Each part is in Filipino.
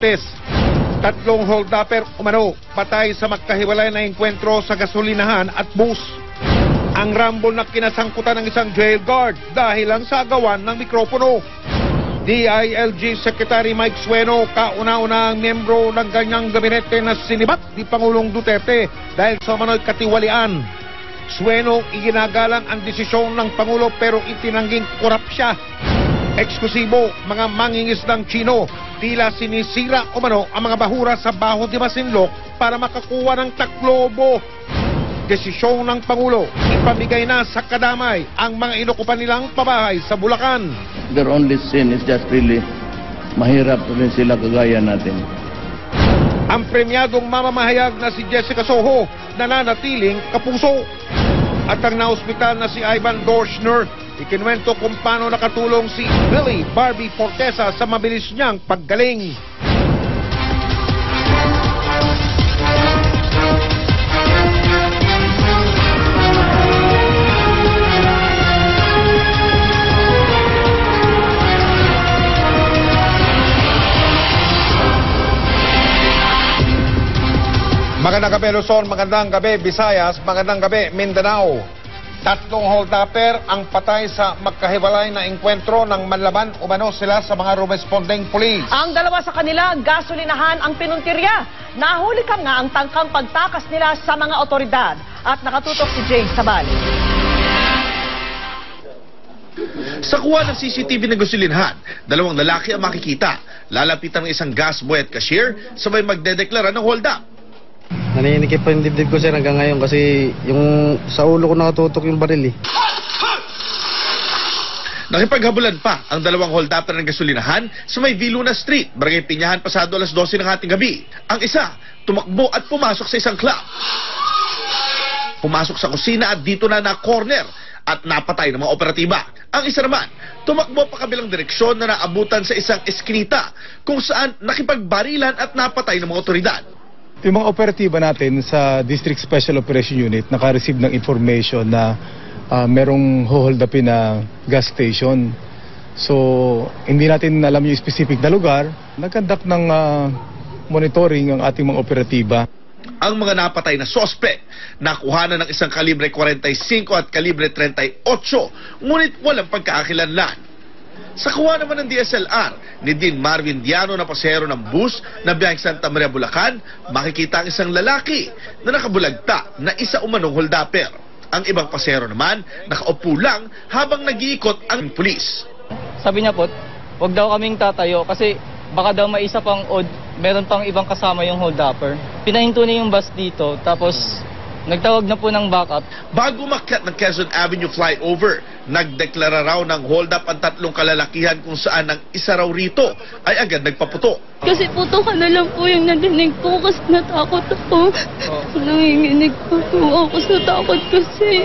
Martes. 3 hold-upper umano patay sa magkahiwalay na engkwentro sa gasolinahan at bus. Ang rambol na kinasangkutan ng isang jail guard dahil lang sa agawan ng mikropono. DILG Secretary Mike Sueno, kauna-una ang miyembro ng ganyang gabinete na sinibat ni Pangulong Duterte dahil sa manoy katiwalian. Sueno, iginagalang ang desisyon ng Pangulo pero itinangging korap siya. Eksklusibo, mga mangingisdang Chino, tila sinisira umano ang mga bahura sa Baho de Masinloc para makakuha ng taklobo. Desisyon ng Pangulo, ipamigay na sa kadamay ang mga inukupan nilang pabahay sa Bulacan. Their only sin is just really mahirap rin sila kagaya natin. Ang premyadong mamamahayag na si Jessica Soho nananatiling kapuso. At ang naospital na si Ivan Dorschner, ikinuwento kung paano nakatulong si Billy Barbie Fortesa sa mabilis niyang paggaling. Magandang gabi Luzon, magandang gabi Visayas, magandang gabi Mindanao. 3 hold-upper ang patay sa magkahiwalay na engkwentro ng manlaban umano sila sa mga rumesponding police. Ang dalawa sa kanila, gasolinahan ang pinuntirya. Nahuli ka nga ang tangkang pagtakas nila sa mga otoridad. At nakatutok si Jay Sabali. Sa kuha ng CCTV ng gasolinahan, 2 lalaki ang makikita. Lalapitan ng isang gas boy at cashier, sabay magdedeklara ng hold-up. Naninikip pa yung dibdib ko sir hanggang ngayon kasi yung sa ulo ko nakatutok yung baril eh. Nakipaghabulan pa ang 2 hold-upper ng gasolinahan sa may Viluna Street, Barangay Pinyahan, pasado alas 12 ng ating gabi. Ang isa, tumakbo at pumasok sa isang club. Pumasok sa kusina at dito na na-corner at napatay ng mga operatiba. Ang isa naman, tumakbo pa kabilang direksyon na naabutan sa isang eskinita kung saan nakipagbarilan at napatay ng mga otoridad. Yung mga operatiba natin sa District Special Operation Unit naka-receive ng information na merong hold-upin na gas station. So, hindi natin alam yung specific na lugar. Nag-conduct ng monitoring ang ating mga operatiba. Ang mga napatay na sospek, nakuhanan ng isang kalibre 45 at kalibre 38, ngunit walang pagkakakilanlan. Sa kuha naman ng DSLR ni Dean Marvin Diano na pasahero ng bus na biyaheng Santa Maria, Bulacan, makikita ang isang lalaki na nakabulagta na isa umanong hold-upper. Ang ibang pasahero naman, nakaupo lang habang nag-iikot ang pulis. Sabi niya po, wag daw kaming tatayo kasi baka daw may isa pang meron pang ibang kasama yung hold-upper. Pinahinto niya yung bus dito, tapos nagtawag na po ng backup. Bago makyat ng Quezon Avenue flyover, nagdeklara raw ng hold-up ang 3 kalalakihan kung saan ang isa raw rito ay agad nagpaputo. Kasi putukan na lang po yung nadinig ko kasi natakot ako. Nanginginig po ako sa takot kasi.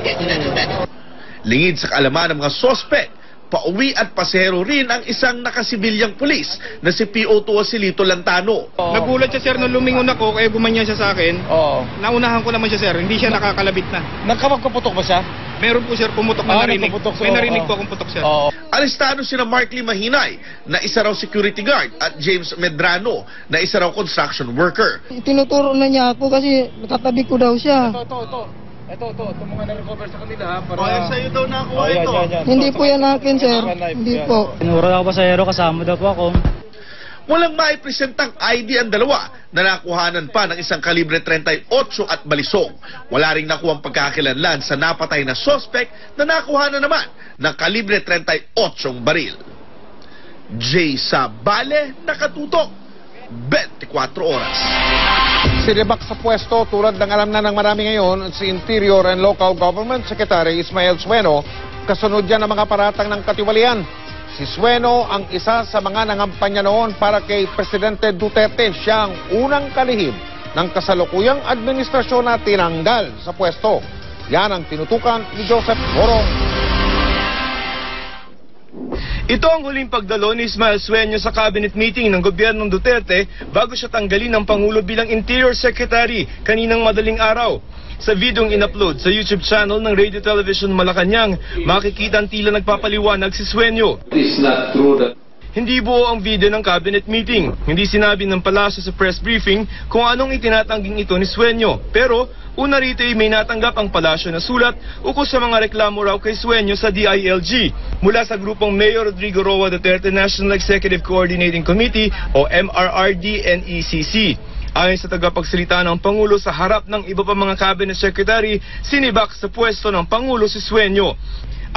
Lingid sa kaalaman ng mga sospek, pauwi at pasahero rin ang isang nakasibilyang pulis na si PO2 Silito Lantano. Nagulat siya sir nung lumingon ako kaya gumanyan siya sa akin. Naunahan ko naman siya sir, hindi siya nakakalabit na. Nagkapagputok ba siya? Meron po sir pumutok na narinig. May narinig po akong putok sir. Arestado sina Mark Lee Mahinay na isa raw security guard at James Medrano na isa raw construction worker. Tinuturo na niya ako kasi nakatabi ko daw siya. Ito mga na-recover sa kanila ha. Para sa'yo daw nakuha ito. Hindi po yan akin sir, hindi po. Tinuro ako pasahero, kasama daw po ako. Walang maipresentang ID ang 2 na nakuhanan pa ng isang kalibre 38 at balisong. Wala ring nakuhang pagkakakilanlan sa napatay na suspect na nakuhanan naman ng kalibre 38 baril. Jay Sabale, nakatutok, 24 oras. Sinibak sa pwesto tulad ng alam na ng marami ngayon si Interior and Local Government Secretary Ismael Sueno, kasunod yan ng mga paratang ng katiwalian. Si Sueno ang isa sa mga nangampanya noon para kay Presidente Duterte. Siya ang unang kalihim ng kasalukuyang administrasyon na tinanggal sa pwesto. Yan ang tinutukan ni Joseph Morong. Ito ang huling pagdalo ni Ismael Sueno sa cabinet meeting ng gobyernong Duterte bago siya tanggalin ng Pangulo bilang Interior Secretary kaninang madaling araw. Sa videong in-upload sa YouTube channel ng Radio Television Malacanang, makikita ang tila nagpapaliwanag si Sueno. It's not true that hindi buo ang video ng cabinet meeting. Hindi sinabi ng palasyo sa press briefing kung anong itinatangging ito ni Sueño. Pero una rito ay may natanggap ang palasyo na sulat ukol sa mga reklamo raw kay Sueño sa DILG mula sa grupong Mayor Rodrigo Roa Duterte National Executive Coordinating Committee o MRRD-NECC. Ayon sa tagapagsalita ng Pangulo sa harap ng iba pa mga cabinet secretary, sinibak sa pwesto ng Pangulo si Sueño.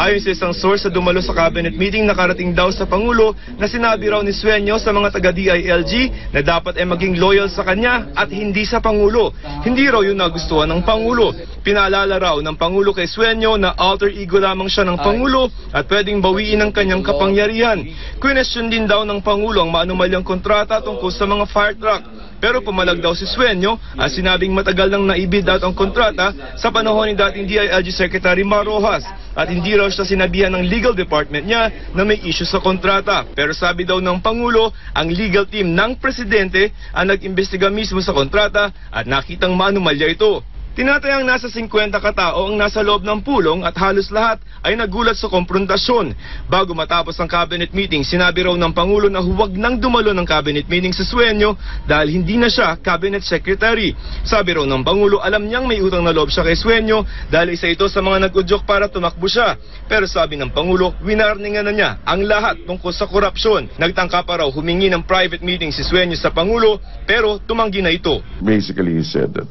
Ayon sa isang source sa dumalo sa cabinet meeting, nakarating daw sa Pangulo na sinabi raw ni Sueño sa mga taga-DILG na dapat ay maging loyal sa kanya at hindi sa Pangulo. Hindi raw yun nagustuhan ng Pangulo. Pinaalala raw ng Pangulo kay Sueño na alter ego lamang siya ng Pangulo at pwedeng bawiin ang kanyang kapangyarihan. Question din daw ng Pangulo ang maanumalyang kontrata tungkol sa mga fire truck. Pero pumalag daw si Sueño at sinabing matagal nang naibid out ang kontrata sa panahon ni dating DILG Secretary Mar Rojas at hindi raw siya sinabihan ng legal department niya na may issue sa kontrata. Pero sabi daw ng Pangulo, ang legal team ng Presidente ang nag-imbestiga mismo sa kontrata at nakitang maanumalya ito. Tinatayang nasa 50 katao ang nasa loob ng pulong at halos lahat ay nagulat sa komprontasyon. Bago matapos ang cabinet meeting, sinabi raw ng Pangulo na huwag nang dumalo ng cabinet meeting sa Sueño dahil hindi na siya cabinet secretary. Sabi raw ng Pangulo, alam niyang may utang na loob siya kay Sueño dahil isa ito sa mga nag-udyok para tumakbo siya. Pero sabi ng Pangulo, winarningan na niya ang lahat tungkol sa korupsyon. Nagtangka pa raw humingi ng private meeting si Sueño sa Pangulo pero tumanggi na ito. Basically, he said that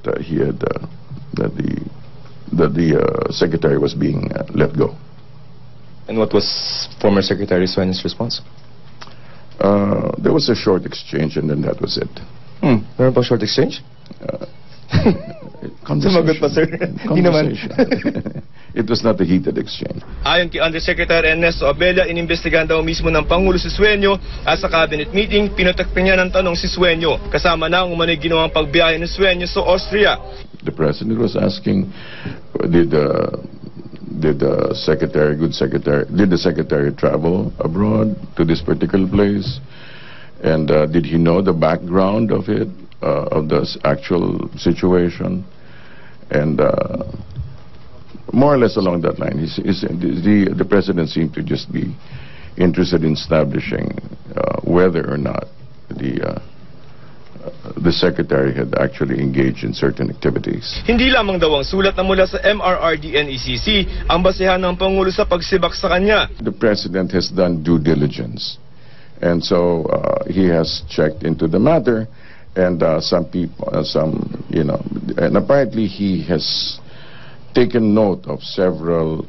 the secretary was being let go. And what was former Secretary Sueño's response? There was a short exchange and then that was it. Meron pa short exchange? Sumagot pa, sir. Hindi naman. It was not a heated exchange. Ayon kay Undersecretary Ernesto Abella, inimbestigahan daw mismo ng Pangulo si Sueño at sa cabinet meeting, pinotekta niya ng tanong si Sueño. Kasama na ang umano'y ginawang pagbiyahe ni Sueño sa Austria. The President was asking, did the Secretary travel abroad to this particular place? And did he know the background of it, of the actual situation? And more or less along that line, the President seemed to just be interested in establishing whether or not the Secretary had actually engaged in certain activities. Hindi lamang daw ang sulat na mula sa MRRD-NECC ang basehan ng Pangulo sa pagsibak sa kanya. The President has done due diligence. And so he has checked into the matter and and apparently he has taken note of several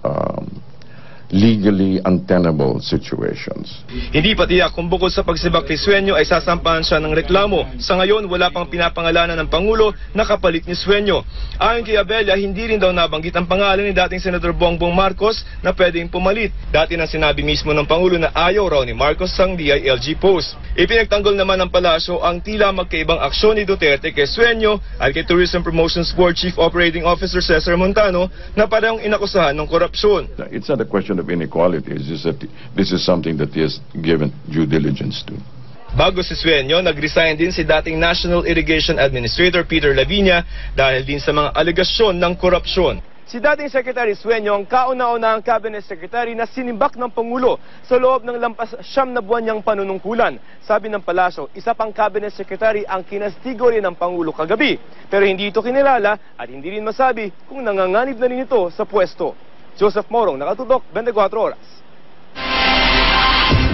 legally untenable situations. Hindi pa tiyak kung bukod sa pagsibak kay Sueño ay sasampahan siya ng reklamo. Sa ngayon, wala pang pinapangalanan ng Pangulo na kapalit ni Sueño. Ayon kay Abella, hindi rin daw nabanggit ang pangalan ni dating Senador Bongbong Marcos na pwedeng pumalit. Dati nang sinabi mismo ng Pangulo na ayaw raw ni Marcos ang DILG post. Ipinagtanggol naman ng palasyo ang tila magkaibang aksyon ni Duterte kay Sueño at kay Tourism Promotions Board Chief Operating Officer Cesar Montano na parehong inakusahan ng korupsyon. It's not a question of inequality, it's just that this is something that he has given due diligence to. Bago si Sueño, nag-resign din si dating National Irrigation Administrator Peter Lavinia dahil din sa mga alegasyon ng korupsyon. Si dating Secretary Sueño ang kauna-unahang cabinet secretary na sinimbak ng Pangulo sa loob ng lampas 9 na buwan niyang panunungkulan. Sabi ng palasyo, isa pang cabinet secretary ang kinastigo rin ng Pangulo kagabi. Pero hindi ito kinilala at hindi rin masabi kung nanganganib na rin ito sa pwesto. Joseph Morong, nakatutok, 24 oras.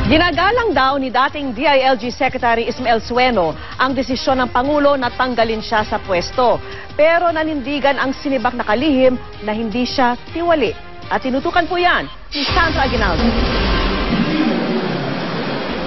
Ginagalang daw ni dating DILG Secretary Ismael Sueño ang desisyon ng Pangulo na tanggalin siya sa pwesto. Pero nanindigan ang sinibak na kalihim na hindi siya tiwali. At tinutukan po yan ni Sandra Aguinaldo.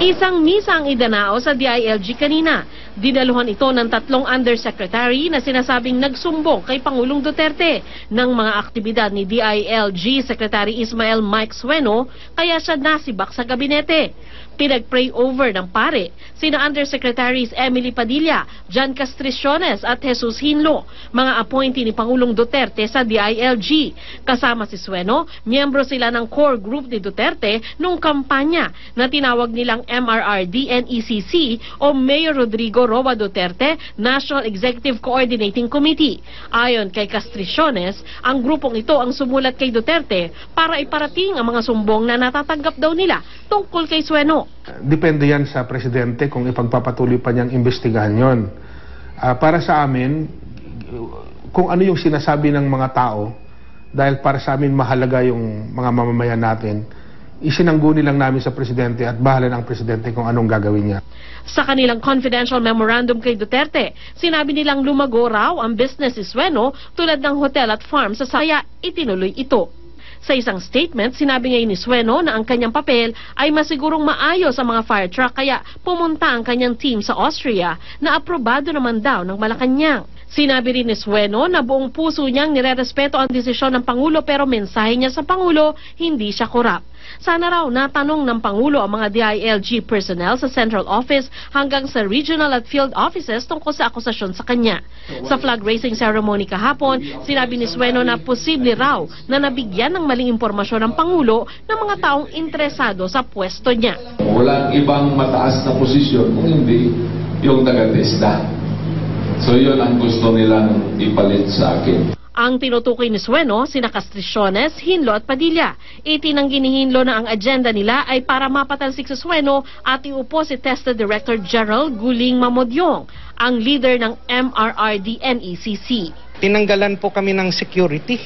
Isang misa ang idanao sa DILG kanina. Dinaluhan ito ng 3 undersecretary na sinasabing nagsumbong kay Pangulong Duterte ng mga aktibidad ni DILG Secretary Ismael Mike Sueño kaya siya nasibak sa gabinete. Pinag-pray over ng pare sina Undersecretaries Emily Padilla, John Castriciones at Jesus Hinlo, mga appointee ni Pangulong Duterte sa DILG. Kasama si Sueño, miyembro sila ng core group ni Duterte noong kampanya na tinawag nilang MRRD-NECC o Mayor Rodrigo Roa Duterte National Executive Coordinating Committee. Ayon kay Castriciones, ang grupong ito ang sumulat kay Duterte para iparating ang mga sumbong na natatanggap daw nila tungkol kay Sueno. Depende yan sa presidente kung ipagpapatuloy pa niyang imbestigahan yon. Para sa amin, kung ano yung sinasabi ng mga tao, dahil para sa amin mahalaga yung mga mamamayan natin, isinangguni lang namin sa presidente at bahala ng presidente kung anong gagawin niya. Sa kanilang confidential memorandum kay Duterte, sinabi nilang lumago raw ang business ni Sueno tulad ng hotel at farm sa Saya, itinuloy ito. Sa isang statement, sinabi ngayon ni Sueno na ang kanyang papel ay masigurong maayos ang mga fire truck kaya pumunta ang kanyang team sa Austria na aprobado naman daw ng Malacanang. Sinabi rin ni Sueno na buong puso niyang nirerespeto ang desisyon ng Pangulo pero mensahe niya sa Pangulo, hindi siya korap. Sana raw natanong ng Pangulo ang mga DILG personnel sa Central Office hanggang sa regional at field offices tungkol sa akusasyon sa kanya. Sa flag raising ceremony kahapon, sinabi ni Sueno na posible raw na nabigyan ng maling impormasyon ng Pangulo ng mga taong interesado sa pwesto niya. Walang ibang mataas na posisyon kung hindi yung taga-testa. So yun ang gusto nilang ipalit sa akin. Ang tinutukoy ni Sueno, sina Castriciones, Hinlo at Padilla. Itinanggi ni Hinlo na ang agenda nila ay para mapatalsik sa Sueno at iupo si Testa Director General Guling Mamodyong, ang leader ng MRRD-NECC. Tinanggalan po kami ng security.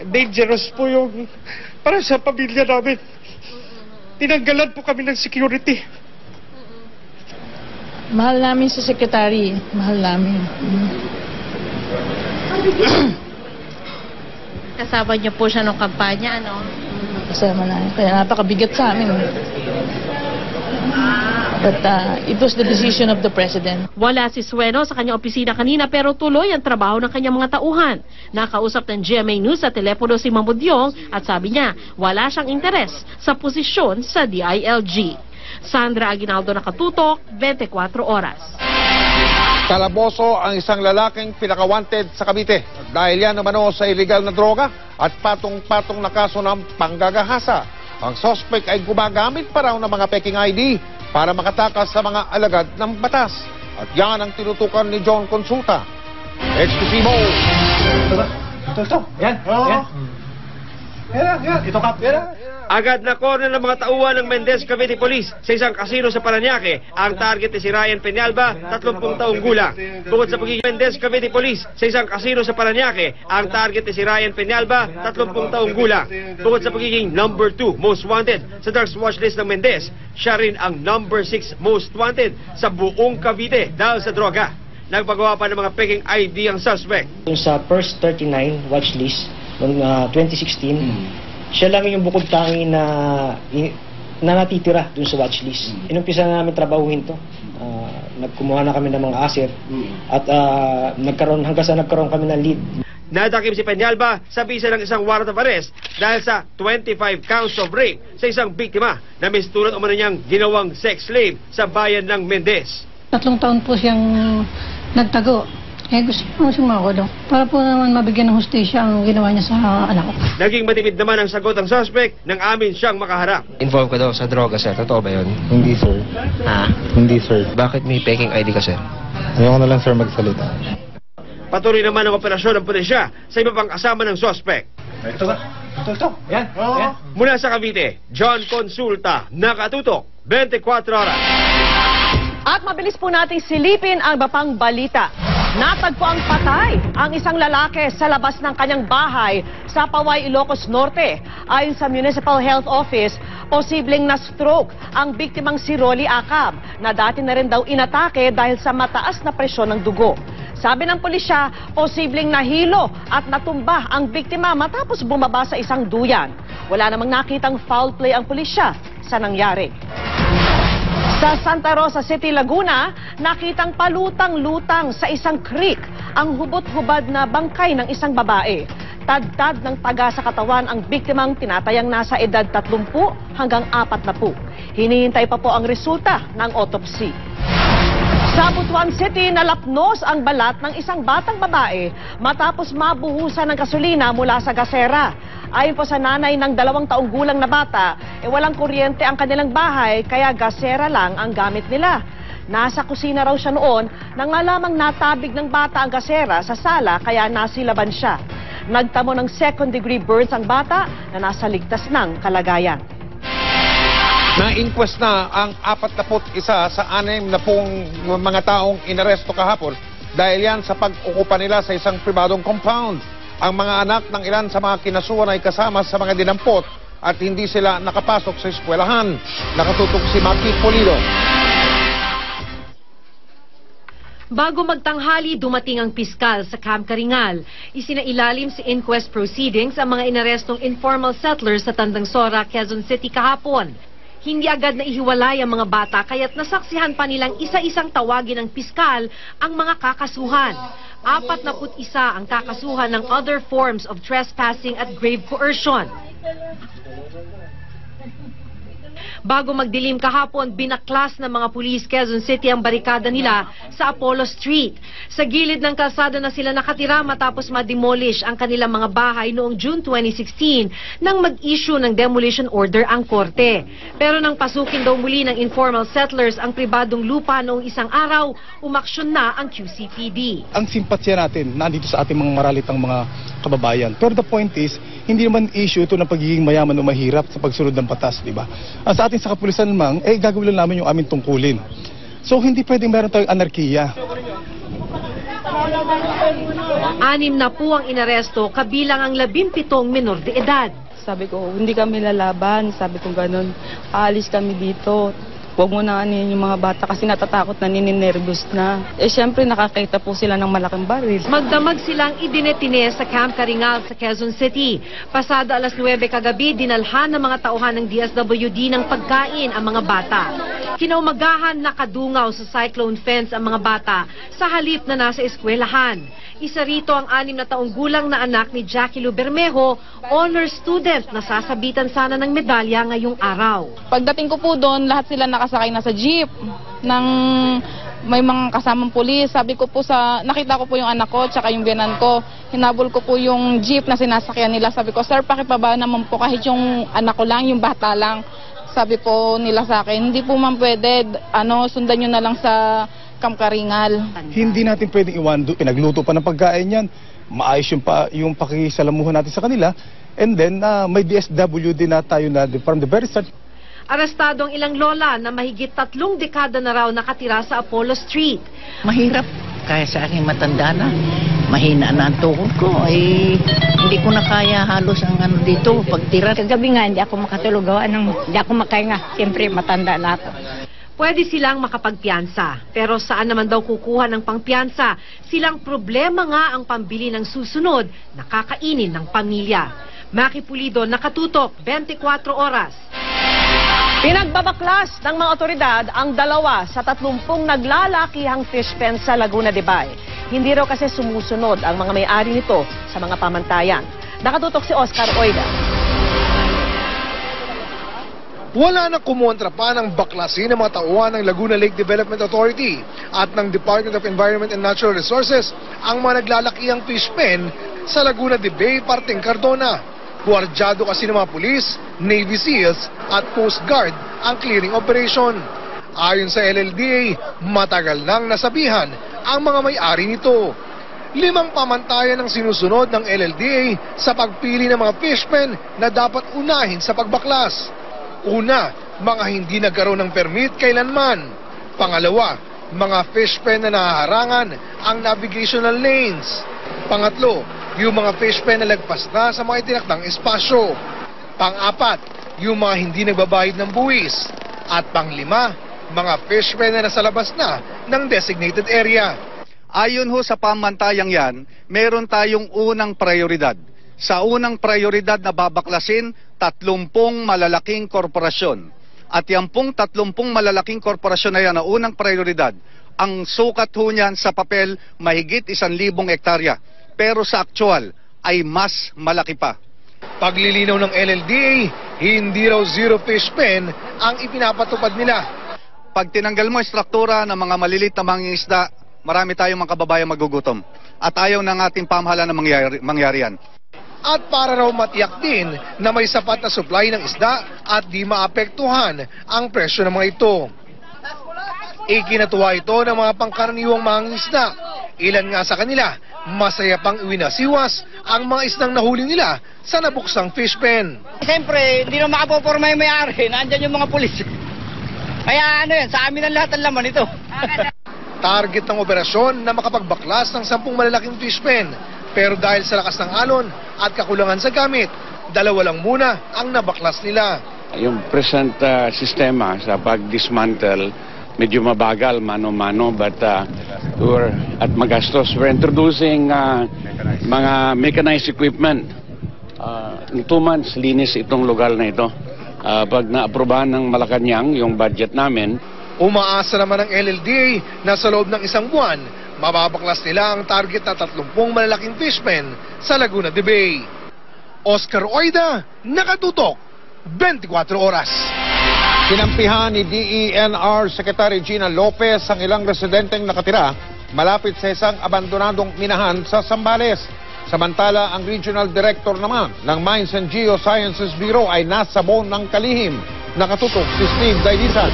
Dangerous po yung para sa pamilya namin. Tinanggalan po kami ng security. Mahal namin si Secretary. Mahal namin. Kasama niyo po siya nung kampanya, ano? Kasama namin. Kaya napakabigat sa amin. But it was the decision of the President. Wala si Sueno sa kanyang opisina kanina pero tuloy ang trabaho ng kanyang mga tauhan. Nakausap ng GMA News sa telepono si Mamodyong at sabi niya wala siyang interes sa posisyon sa DILG. Sandra Aguinaldo, nakatutok, 24 oras. Kalaboso ang isang lalaking pinaka-wanted sa Cavite dahil yan umano sa illegal na droga at patong-patong na kaso ng panggagahasa. Ang suspect ay gumagamit pa raw ng mga peking ID para makatakas sa mga alagad ng batas. At yan ang tinutukan ni John Consulta. Exclusivo! Ito. Yan. Ito ka. Agad na corner ng mga tauhan ng Mendez Cavite Police sa isang kasino sa Parañaque. Ang target ni si Ryan Peñalba, 30 taong gulang. Bukod sa pagiging Mendez Cavite Police sa isang kasino sa Parañaque, ang target ni si Ryan Peñalba, 30 taong gulang. Bukod sa pagiging number 2 most wanted sa drugs watch list ng Mendez, siya rin ang number 6 most wanted sa buong Cavite dahil sa droga. Nagpagawa pa ng mga peking ID ang suspect. Sa first 39 watch list noong 2016, siya lang yung bukod tangi na natitira dun sa watch list. Inumpisa na namin trabahuhin to. Nagkumuha na kami ng mga asset at hanggang sa nagkaroon kami ng lead. Nadakip si Peñalba sa bisa ng isang warrant of arrest dahil sa 25 counts of rape sa isang biktima na mistulan umano niyang ginawang sex slave sa bayan ng Mendez. 3 taon po siyang nagtago. Gusto ko siyang makulong. Para po naman mabigyan ng hustisya ang ginawa niya sa anak ko. Naging matipid naman ang sagot ng suspect nang amin siyang makaharap. Involved ka daw sa droga, sir. Totoo ba yun? Hindi, sir. Ha? Hindi, sir. Bakit may peking ID ka, sir? Ayoko na lang, sir, magsalita. Patuloy naman ang operasyon ng pulisya sa iba pang kasama ng suspect. Ito. Yan. Mula sa Cavite, John Consulta, nakatutok, 24 oras. At mabilis po nating silipin ang iba pang balita. Natagpo ang patay ang isang lalaki sa labas ng kanyang bahay sa Paway, Ilocos Norte. Ayon sa Municipal Health Office, posibleng na-stroke ang biktimang si Rolly Acab na dati na rin daw inatake dahil sa mataas na presyon ng dugo. Sabi ng pulisya, posibleng nahilo at natumba ang biktima matapos bumaba sa isang duyan. Wala namang nakitang foul play ang pulisya sa nangyari. Sa Santa Rosa City, Laguna, nakitang palutang-lutang sa isang creek ang hubot-hubad na bangkay ng isang babae. Tad-tad ng taga sa katawan ang biktimang tinatayang nasa edad 30 hanggang 40. Hinihintay pa po ang resulta ng autopsy. Sa Butuan City, nalapnos ang balat ng isang batang babae matapos mabuhusan ng gasolina mula sa gasera. Ayon po sa nanay ng 2 taong gulang na bata, walang kuryente ang kanilang bahay kaya gasera lang ang gamit nila. Nasa kusina raw siya noon nang alamang natabig ng bata ang gasera sa sala kaya nasilaban siya. Nagtamo ng 2nd-degree burns ang bata na nasa ligtas ng kalagayan. Na-inquest na ang 41 sa 60 mga taong inaresto kahapon dahil yan sa pag-ukupa nila sa isang pribadong compound. Ang mga anak ng ilan sa mga kinasuhan ay kasama sa mga dinampot at hindi sila nakapasok sa eskwelahan. Nakatutok si Maki Pulido. Bago magtanghali, dumating ang piskal sa Camp Karingal. Isinailalim sa inquest proceedings ang mga inarestong informal settlers sa Tandangsora, Quezon City kahapon. Hindi agad na ihiwalay ang mga bata kaya't nasaksihan pa nilang isa-isang tawagin ng piskal ang mga kakasuhan. 41 ang kakasuhan ng other forms of trespassing at grave coercion. Bago magdilim kahapon, binaklas ng mga pulis Quezon City ang barikada nila sa Apollo Street. Sa gilid ng kalsada na sila nakatira matapos ma-demolish ang kanilang mga bahay noong June 2016 nang mag-issue ng demolition order ang korte. Pero nang pasukin daw muli ng informal settlers ang pribadong lupa noong isang araw, umaksyon na ang QCPD. Ang simpatsya natin nandito sa ating mga maralitang mga kababayan. Pero the point is, hindi naman issue ito ng pagiging mayaman o mahirap sa pagsunod ng batas, di ba? Sa ating sa kapulisan naman, gagawin lang namin yung aming tungkulin. So hindi pwedeng meron tayong anarkiya. 6 na po ang inaresto, kabilang ang 17 menor de edad. Sabi ko, hindi kami lalaban. Sabi ko ganun, aalis kami dito. Huwag mo na anin yung mga bata kasi natatakot na, nininervous na. Siyempre nakakita po sila ng malaking baril. Magdamag silang idinetine sa Camp Karingal sa Quezon City. Pasado 9:00 kagabi, dinalhan ng mga tauhan ng DSWD ng pagkain ang mga bata. Kinaumagahan, nakadungaw sa cyclone fence ang mga bata sa halip na nasa eskwelahan. Isa rito ang 6 na taong gulang na anak ni Jackie Lu Bermejo, honor student na sasabitan sana ng medalya ngayong araw. Pagdating ko po doon, lahat sila nakasakay na sa jeep ng may mga kasamang pulis. Sabi ko po nakita ko po yung anak ko tsaka yung biyanan ko. Hinabol ko po yung jeep na sinasakyan nila. Sabi ko, sir, pakipaba naman po kahit yung anak ko lang, yung bata lang. Sabi po nila sa akin, hindi po man pwede, sundan nyo na lang sa Camp Karingal. Hindi natin pwedeng iwan, pinagluto pa ng pagkain yan. Maayos yung pakisalamuhan natin sa kanila. And then, may DSWD na tayo na from the very start. Arestado ang ilang lola na mahigit 3 dekada na raw nakatira sa Apollo Street. Mahirap, kaya sa aking matanda na. Mahina na ang tuhod ko. Hindi ko na kaya halos ang dito, pagtira. Kagabi nga, hindi ako makatulog. Hindi ako makahinga. Siyempre, matanda na ako. Pwede silang makapagpiyansa. Pero saan naman daw kukuha ng pangpiyansa? Silang problema nga ang pambili ng susunod na kakainin ng pamilya. Maki Pulido, nakatutok, 24 oras. Pinagbabaklas ng mga otoridad ang 2 sa 30 naglalakihang fish pen sa Laguna de Bay. Hindi raw kasi sumusunod ang mga may-ari nito sa mga pamantayan. Nakatutok si Oscar Oida. Wala na kumontra pa ng baklasin ng mga tauhan ng Laguna Lake Development Authority at ng Department of Environment and Natural Resources ang mga naglalakihang fish pen sa Laguna de Bay, parteng Cardona. Guardyado kasi ng mga pulis, Navy SEALs at Coast Guard ang clearing operation. Ayon sa LLDA, matagal nang nasabihan ang mga may-ari nito. 5 pamantayan ang sinusunod ng LLDA sa pagpili ng mga fish pen na dapat unahin sa pagbaklas. Una, mga hindi nagkaroon ng permit kailanman. Pangalawa, mga fish pen na nahaharangan ang navigational lanes. Pangatlo, yung mga fish pen na lagpas na sa mga itinakdang espasyo. Pang-apat, yung mga hindi nagbabayad ng buwis. At pang-5, mga fish pen na nasa labas na ng designated area. Ayon ho sa pamantayang yan, meron tayong unang prioridad. Sa unang prioridad na babaklasin, 30 malalaking korporasyon. At yung 30 malalaking korporasyon na yan na unang prioridad, ang sukat ho niyan sa papel mahigit 1,000 hektarya. Pero sa actual ay mas malaki pa. Paglilinaw ng LLDA, hindi raw zero fish pen ang ipinapatupad nila. pag tinanggal mo struktura ng mga malilit na mangingisda, marami tayong mga kababayan magugutom. At ayaw ng ating pamahalaan na mangyari yan. At para raw matiyak din na may sapat na supply ng isda at di maapektuhan ang presyo ng mga ito. Ikinatuwa ito ng mga pangkaraniwang mangingisda. Ilan nga sa kanila, masaya pang iwinasiwas ang mga isdang nahuli nila sa nabuksang fish pen. Siyempre, hindi na makapoporma yung may-ari. Nandyan yung mga pulis. Kaya ano yan, sa amin ang lahat ang laman ito. Target ng operasyon na makapagbaklas ng 10 malalaking fish pen. Pero dahil sa lakas ng alon at kakulangan sa gamit, 2 lang muna ang nabaklas nila. Yung present sistema sa pag-dismantle, medyo mabagal, mano-mano, but at magastos. We're introducing mga mechanized equipment. In 2 months, linis itong lugar na ito. Pag na-aprobahan ng Malacanang yung budget namin. Umaasa naman ang LLDA na sa loob ng 1 buwan, mababaklas nila ang target na 30 malalaking fish pen sa Laguna de Bay. Oscar Oida, nakatutok, 24 oras. Kinampihan ni DENR Secretary Gina Lopez ang ilang residenteng nakatira malapit sa isang abandonadong minahan sa Zambales. Samantala, ang Regional Director naman ng Mines and Geosciences Bureau ay nasa bon ng kalihim. Nakatutok si Steve Dailisan.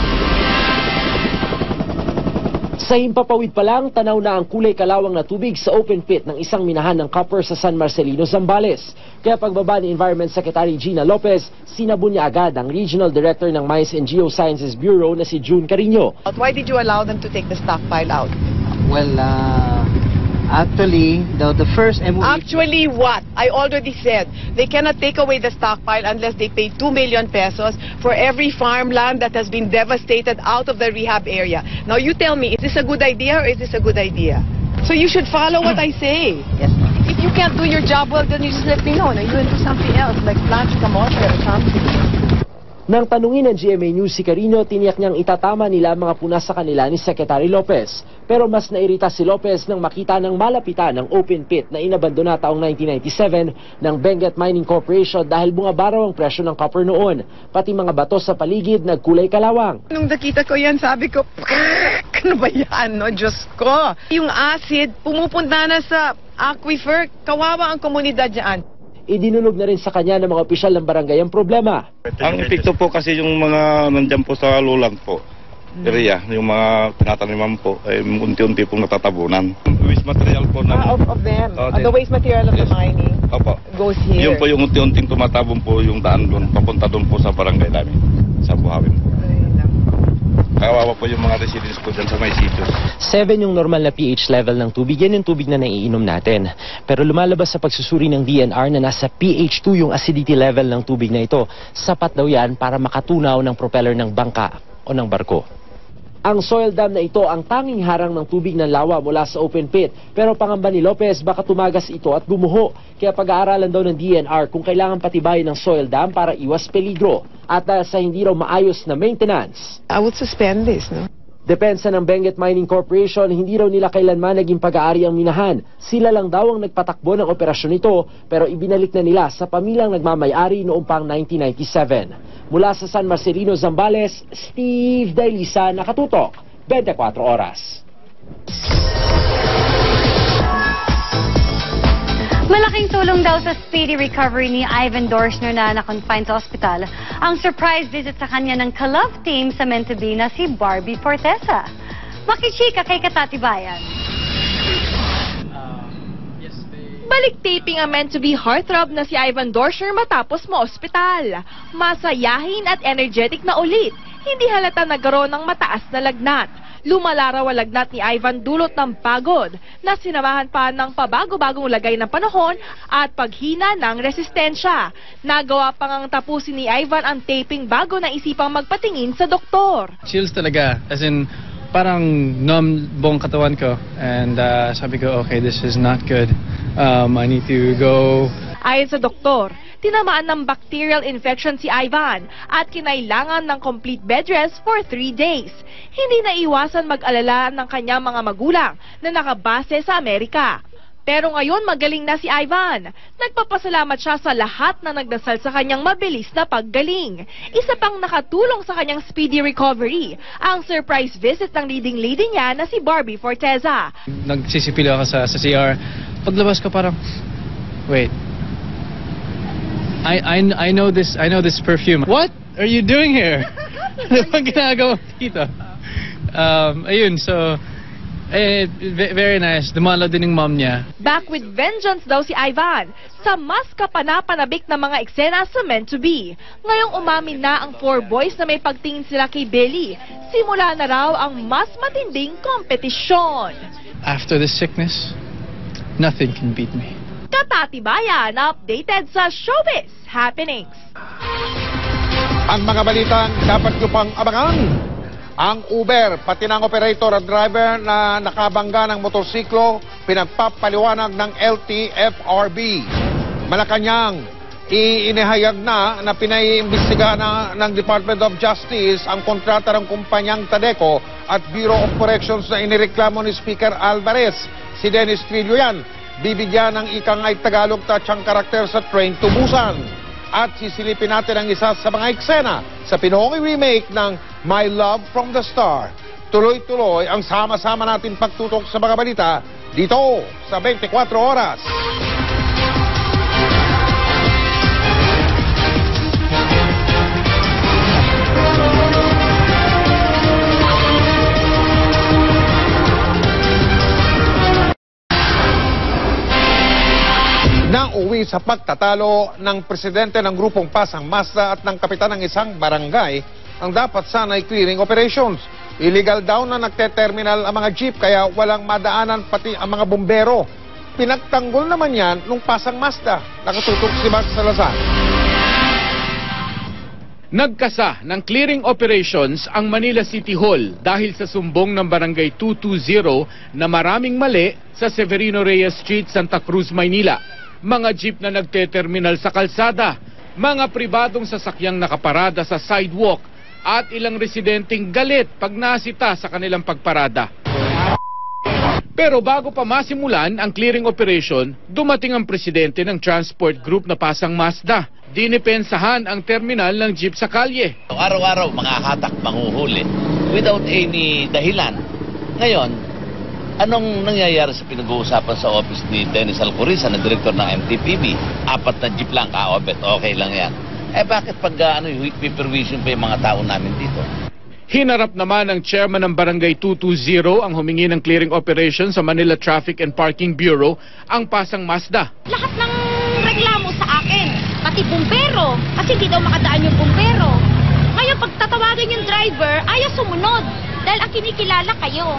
Sa himpapawid pa lang, tanaw na ang kulay kalawang na tubig sa open pit ng isang minahan ng copper sa San Marcelino, Zambales. Kaya pagbaba ni Environment Secretary Gina Lopez, sinabon niya agad ang Regional Director ng Mines and Geosciences Bureau na si June Carino. Why did you allow them to take the stockpile out? Well, actually, the first MOU... Actually what? I already said, they cannot take away the stockpile unless they pay 2 million pesos for every farmland that has been devastated out of the rehab area. Now you tell me, is this a good idea or is this a good idea? So you should follow what I say. Yes. If you can't do your job well, then you just let me know. Now you will do something else, like plant kamote or something. Nang tanungin ng GMA News si Carino, tiniyak niyang itatama nila ang mga puna sa kanila ni Secretary Lopez. Pero mas nairita si Lopez nang makita ng malapitan ng open pit na inabandona taong 1997 ng Benguet Mining Corporation dahil bumabaraw ang presyo ng copper noon. Pati mga bato sa paligid nagkulay kalawang. Nung nakita ko yan, sabi ko, ano ba yan, no? Diyos ko. Yung acid, pumupunta na sa aquifer, kawawa ang komunidad dyan. Idinunog na rin sa kanya ng mga opisyal ng barangay ang problema. Ang epekto po kasi yung mga nandyan po sa lulang po, area, yung mga pinataniman po, ay unti-unti pong natatabunan. Waste material po na... Of them, the waste material of the mining goes here. Yun po yung unti-unting tumatabon po yung daan doon, papunta doon po sa barangay namin, sa Buhawin. Kawawa po yung mga residents po dyan sa may sitios. 7 yung normal na pH level ng tubig. Yan yung tubig na naiinom natin. Pero lumalabas sa pagsusuri ng DNR na nasa pH 2 yung acidity level ng tubig na ito. Sapat daw yan para makatunaw ng propeller ng bangka o ng barko. Ang soil dam na ito ang tanging harang ng tubig ng lawa mula sa open pit. Pero pangamba ni Lopez baka tumagas ito at gumuho. Kaya pag-aaralan daw ng DNR kung kailangan patibayin ng soil dam para iwas peligro. At dahil sa hindi raw maayos na maintenance, I would suspend this, no? Depensa ng Benguet Mining Corporation, hindi raw nila kailanman naging pag-aari ang minahan. Sila lang daw ang nagpatakbo ng operasyon nito, pero ibinalik na nila sa pamilyang nagmamay-ari noong pang 1997. Mula sa San Marcelino, Zambales, Steve Dailisa, nakatutok, 24 oras. Malaking tulong daw sa speedy recovery ni Ivan Dorschner na na-confine sa ospital ang surprise visit sa kanya ng ka-love team sa meant to be na si Barbie Fortesa. Makichika kay Katatibayan. Balik taping ang meant to be heartthrob na si Ivan Dorschner matapos ma-ospital. Masayahin at energetic na ulit. Hindi halata nagkaroon ng mataas na lagnat. Lumalaraw ang lagnat ni Ivan dulot ng pagod na sinamahan pa ng pabago-bagong lagay ng panahon at paghina ng resistensya. Nagawa pa ngang tapusin ni Ivan ang taping bago na isipang magpatingin sa doktor. Chills talaga, as in parang numb buong katawan ko and sabi ko okay, this is not good. I need to go. Ayon sa doktor, tinamaan ng bacterial infection si Ivan at kinailangan ng complete bed rest for 3 days. Hindi na iwasan mag-alala ng kanyang mga magulang na nakabase sa Amerika. Pero ngayon magaling na si Ivan. Nagpapasalamat siya sa lahat na nagdasal sa kanyang mabilis na paggaling. Isa pang nakatulong sa kanyang speedy recovery, ang surprise visit ng leading lady niya na si Barbie Forteza. Nagsisipilo ako sa CR. Paglabas ko parang, wait, I know this perfume. What are you doing here? Ano bang ginagawa dito? Ayun, so very nice. Dumalo din yung mom niya. Back with vengeance daw si Ivan sa mas kapanapanabik na mga eksena sa Meant to Be. Ngayong umamin na ang 4 boys na may pagtingin sila kay Billy. Simula na raw ang mas matinding kompetisyon. After this sickness, nothing can beat me. Katatibayan, updated sa showbiz happenings. Ang mga balitang dapat nyo pang abangan. Ang Uber, pati ng operator at driver na nakabangga ng motorsiklo, pinagpapaliwanag ng LTFRB. Malacanang, inihayag na pinaiimbestiga ng Department of Justice ang kontrata ng kumpanyang Tadeco at Bureau of Corrections na inireklamo ni Speaker Alvarez. Si Dennis Trillo yan, bibigyan ng ikangay Tagalog tatsang karakter sa Train to Busan. At sisilipin natin ang isa sa mga eksena sa Pinoy remake ng My Love from the Star. Tuloy-tuloy ang sama-sama natin pagtutok sa mga balita dito sa 24 Oras. Nauwi sa pagtatalo ng presidente ng grupong Pasang Mazda at ng kapitan ng isang barangay ang dapat sanay clearing operations. Illegal daw na nagte-terminal ang mga jeep kaya walang madaanan pati ang mga bombero. Pinagtanggol naman yan nung Pasang Mazda. Nakatutok si Max Salazar. Nagkasa ng clearing operations ang Manila City Hall dahil sa sumbong ng Barangay 220 na maraming mali sa Severino Reyes Street, Santa Cruz, Maynila. Mga jeep na nagte-terminal sa kalsada, mga pribadong sasakyang nakaparada sa sidewalk, at ilang residenteng galit pag nasita sa kanilang pagparada. Pero bago pa masimulan ang clearing operation, dumating ang presidente ng transport group na Pasang Mazda. Dinipensahan ang terminal ng jeep sa kalye. Araw-araw mga hatak manguhuli without any dahilan. Ngayon, anong nangyayari sa pinag-uusapan sa office ni Dennis Alcoriza na direktor ng MTPB? 4 na jeep lang kaobet, okay lang yan. Bakit pag hypervision pa yung mga tao namin dito? Hinarap naman ng chairman ng Barangay 220 ang humingi ng clearing operation sa Manila Traffic and Parking Bureau, ang Pasang Mazda. Lahat ng reklamo sa akin, pati bumbero, kasi hindi daw makadaan yung bumbero. Ngayon pag tatawagan yung driver, ayaw sumunod dahil ang kinikilala kayo.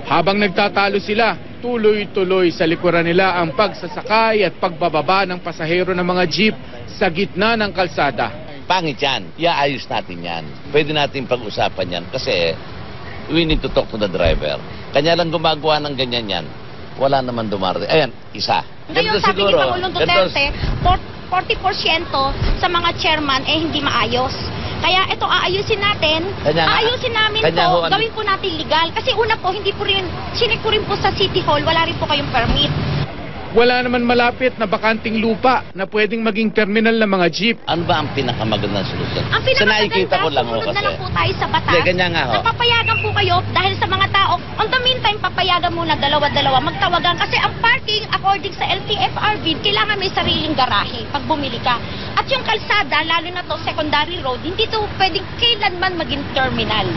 Habang nagtatalo sila, tuloy-tuloy sa likuran nila ang pagsasakay at pagbababa ng pasahero ng mga jeep sa gitna ng kalsada. Pangit yan. Iaayos natin yan. Pwede natin pag-usapan yan kasi we need to talk to the driver. Kanya lang gumagawa ng ganyan yan. Wala naman dumarating. Ayan, isa. Ngayon sabi ni Pangulong Duterte, 40% sa mga chairman hindi maayos. Kaya ito aayusin natin, aayusin namin po, gawin po natin legal. Kasi una po, hindi po rin, sinek po rin po sa City Hall, wala rin po kayong permit. Wala naman malapit na bakanting lupa na pwedeng maging terminal ng mga jeep. Ano ba ang pinakamagandang solusyon? Ang pinakamaganda, sumunod na lang po tayo sa batas. Napapayagan po kayo dahil sa mga tao. On the meantime, papayagan muna dalawa-dalawa magtawagan. Kasi ang parking, according sa LTFRB, kailangan may sariling garahe pag bumili ka. At yung kalsada, lalo na to secondary road, hindi to pwedeng kailanman maging terminal.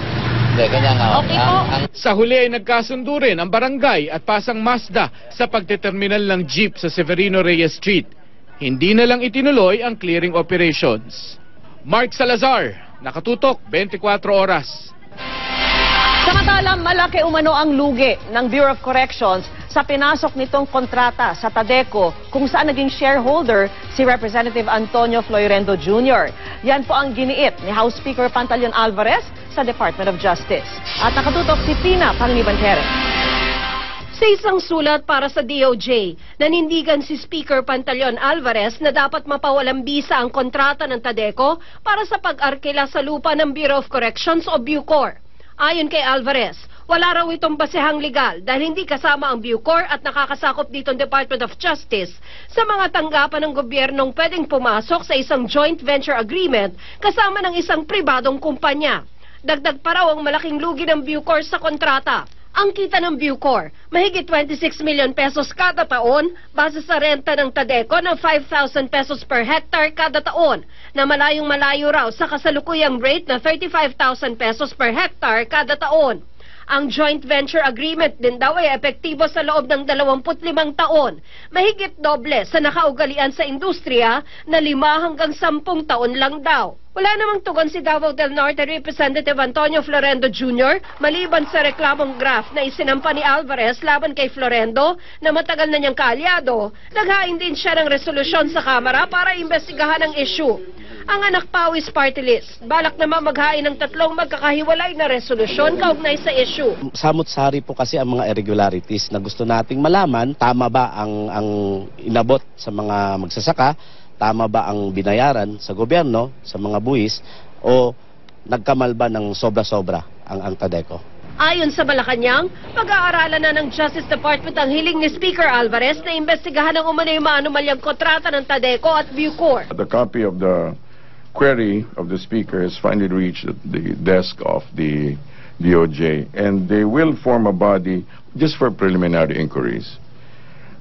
Okay po. Sa huli ay nagkasundo rin ang barangay at Pasang Mazda sa pagdeterminal ng jeep sa Severino Reyes Street. Hindi na lang itinuloy ang clearing operations. Mark Salazar, nakatutok, 24 Oras. Samantalang malaki umano ang lugi ng Bureau of Corrections sa pinasok nitong kontrata sa Tadeco kung saan naging shareholder si Representative Antonio Floyrendo Jr. Yan po ang giniit ni House Speaker Pantaleon Alvarez sa Department of Justice. At nakatutok si Tina Panganiban-Jerez. Sa isang sulat para sa DOJ, nanindigan si Speaker Pantaleon Alvarez na dapat mapawalang bisa ang kontrata ng Tadeco para sa pag-arkila sa lupa ng Bureau of Corrections o BUCOR. Ayon kay Alvarez, Wala raw itong basehang legal dahil hindi kasama ang Bucor at nakakasakop dito ang Department of Justice sa mga tanggapan ng gobyernong pwedeng pumasok sa isang joint venture agreement kasama ng isang pribadong kumpanya. Dagdag pa raw ang malaking lugi ng Bucor sa kontrata. Ang kita ng Bucor, mahigit 26 million pesos kada taon base sa renta ng Tadeco ng 5,000 pesos per hectare kada taon na malayong malayo raw sa kasalukuyang rate na 35,000 pesos per hectare kada taon. Ang joint venture agreement din daw ay epektibo sa loob ng 25 taon, mahigit doble sa nakaugalian sa industriya na 5 hanggang 10 taon lang daw. Wala namang tugon si Davao del Norte Representative Antonio Florendo Jr. maliban sa reklamong graft na isinampa ni Alvarez laban kay Florendo na matagal na niyang kaalyado. Naghain din siya ng resolusyon sa Kamara para imbestigahan ang issue. Ang Anak Pawis Party List, balak naman maghain ng 3 magkakahiwalay na resolusyon kaugnay sa issue. Samut-sari po kasi ang mga irregularities na gusto nating malaman, tama ba ang inabot sa mga magsasaka, tama ba ang binayaran sa gobyerno, sa mga buwis, o nagkamal ba ng sobra-sobra ang Tadeco? Ayon sa Malacanang, pag-aaralan na ng Justice Department ang hiling ni Speaker Alvarez na imbestigahan ang umano'y maanumalyang kontrata ng Tadeco at Bucor. The copy of the query of the Speaker has finally reached the desk of the DOJ, and they will form a body just for preliminary inquiries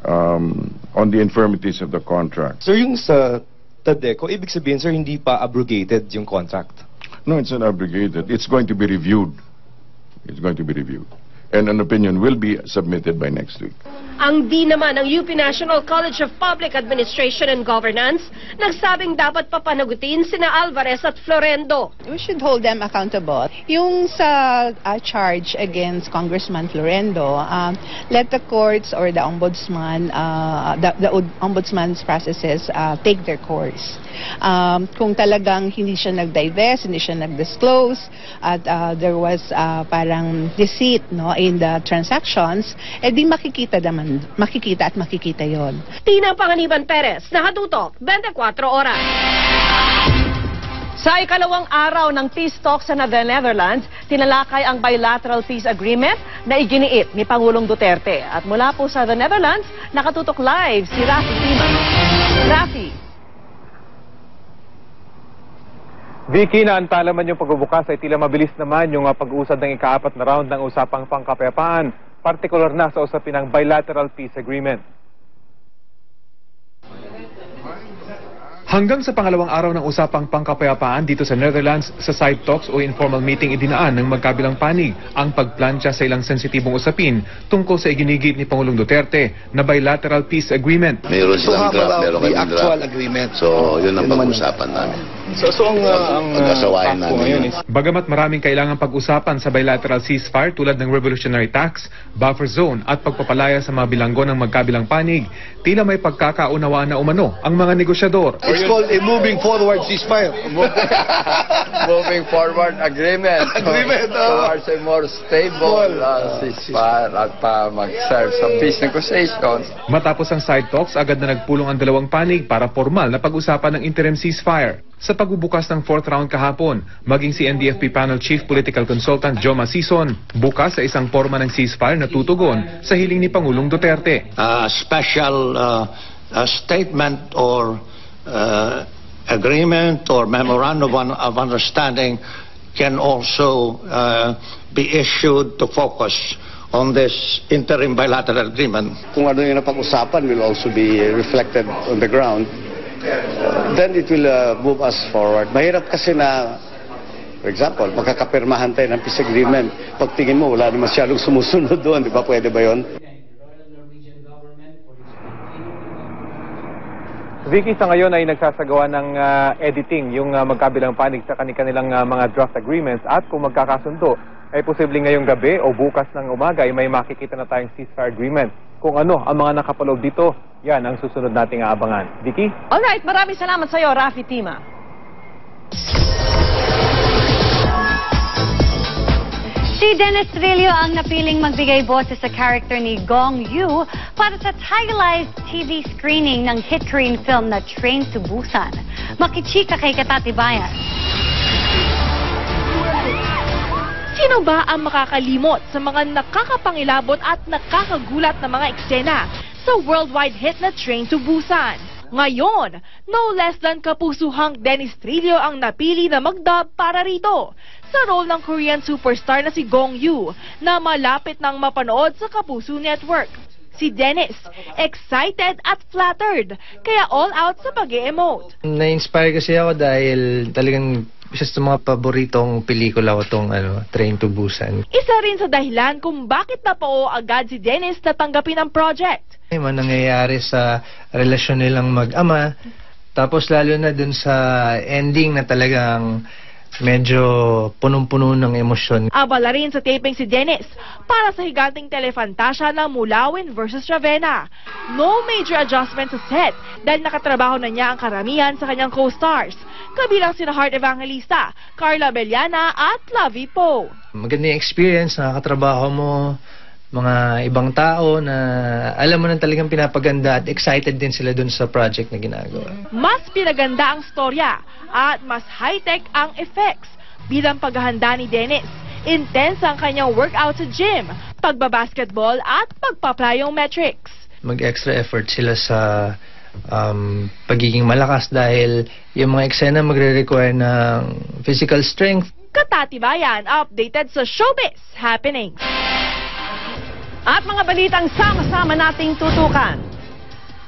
on the infirmities of the contract. Sir, yung sa Tadeco, ibig sabihin, sir, hindi pa abrogated yung contract? No, it's not abrogated. It's going to be reviewed. It's going to be reviewed. And an opinion will be submitted by next week. Ang Dean naman ng UP National College of Public Administration and Governance, nagsabing dapat papanagutin sina Alvarez at Florendo. We should hold them accountable. Yung sa charge against Congressman Florendo, let the courts or the ombudsman, the ombudsman's processes take their course. Kung talagang hindi siya nag-divest, hindi siya nag-disclose, at there was parang deceit, no, in the transactions, edi makikita yon. Tina Panganiban Perez, nakatutok, 24 oras. Sa ikalawang araw ng peace talks sa Netherlands, tinalakay ang bilateral peace agreement na iginiit ni Pangulong Duterte. At mula po sa the Netherlands, nakatutok live si Rafi Tima. Rafi. Vicky, naantala man yung pagbubukas ay tila mabilis naman yung pag-usad ng ika-4 na round ng usapang pangkapayapaan, partikular na sa usapin ng bilateral peace agreement. Hanggang sa pangalawang araw ng usapang pangkapayapaan dito sa Netherlands, sa side talks o informal meeting idinaan ng magkabilang panig ang pagplansya sa ilang sensitibong usapin tungkol sa iginigit ni Pangulong Duterte na bilateral peace agreement. Mayroon silang draft, meron kami draft. Agreement. So, yun ang pag-usapan namin. So ang pag-asawayan namin. Bagamat maraming kailangan pag-usapan sa bilateral ceasefire tulad ng revolutionary tax, buffer zone at pagpapalaya sa mga bilanggo ng magkabilang panig, tila may pagkakaunawaan na umano ang mga negosyador. It's called a moving forward ceasefire. Moving forward agreement. Towards a more stable ceasefire at mag-serve sa peace negotiations. Matapos ang side talks, agad na nagpulong ang dalawang panig para formal na pag-usapan ng interim ceasefire. Sa pagbubukas ng 4th round kahapon, maging si NDFP Panel Chief Political Consultant Joe Masison, bukas sa isang forma ng ceasefire na tutugon sa hiling ni Pangulong Duterte. Special statement or agreement or memorandum of understanding can also be issued to focus on this interim bilateral agreement. Kung ano yung napag-usapan will also be reflected on the ground. Then it will move us forward. Mahirap kasi na, for example, magkakapirmahan tayo ng peace agreement. Pagtingin mo, wala na masyadong sumusunod doon. Di ba? Pwede ba yun? Vicky, sa ngayon ay nagsasagawa ng editing yung magkabilang panig sa kanilang mga draft agreements at kung magkakasundo ay posibleng ngayong gabi o bukas ng umaga ay may makikita na tayong ceasefire agreement. Kung ano ang mga nakapaloob dito, yan ang susunod nating aabangan. Vicky? Alright, maraming salamat sa iyo, Rafi Tima. Si Dennis Trillo ang napiling magbigay boses sa character ni Gong Yu para sa tagalized TV screening ng hit Korean film na Train to Busan. Makichika kay Katatibayan. Si Sino ba ang makakalimot sa mga nakakapangilabot at nakakagulat na mga eksena sa worldwide hit na Train to Busan? Ngayon, no less than kapusuhang Dennis Trillo ang napili na mag-dub para rito sa role ng Korean superstar na si Gong Yoo na malapit nang mapanood sa Kapuso Network. Si Dennis, excited at flattered, kaya all out sa pag-e-emote. Na-inspire kasi ako dahil talagang isa sa mga paboritong pelikula ko tong Train to Busan. Isa rin sa dahilan kung bakit napao agad si Dennis na tanggapin ang project. May mga nangyayari sa relasyon nilang mag-ama, tapos lalo na dun sa ending na talagang medyo punong-puno ng emosyon. Abala rin sa taping si Dennis para sa higanting telefantasya na Mulawin versus Ravenna. No major adjustment sa set dahil nakatrabaho na niya ang karamihan sa kanyang co-stars, kabilang sina Heart Evangelista, Carla Bellana at Lavi Poe. Maganda yung experience, nakakatrabaho mo mga ibang tao na alam mo na talagang pinapaganda at excited din sila dun sa project na ginagawa. Mas pinaganda ang storya at mas high-tech ang effects bilang paghahanda ni Dennis. Intense ang kanyang workout sa gym, pagbabasketball at pagpa-plyometrics. Mag-extra effort sila sa pagiging malakas dahil yung mga eksena magre-require ng physical strength. Katatibayan, updated sa Showbiz Happening. At mga balitang sama-sama nating tutukan.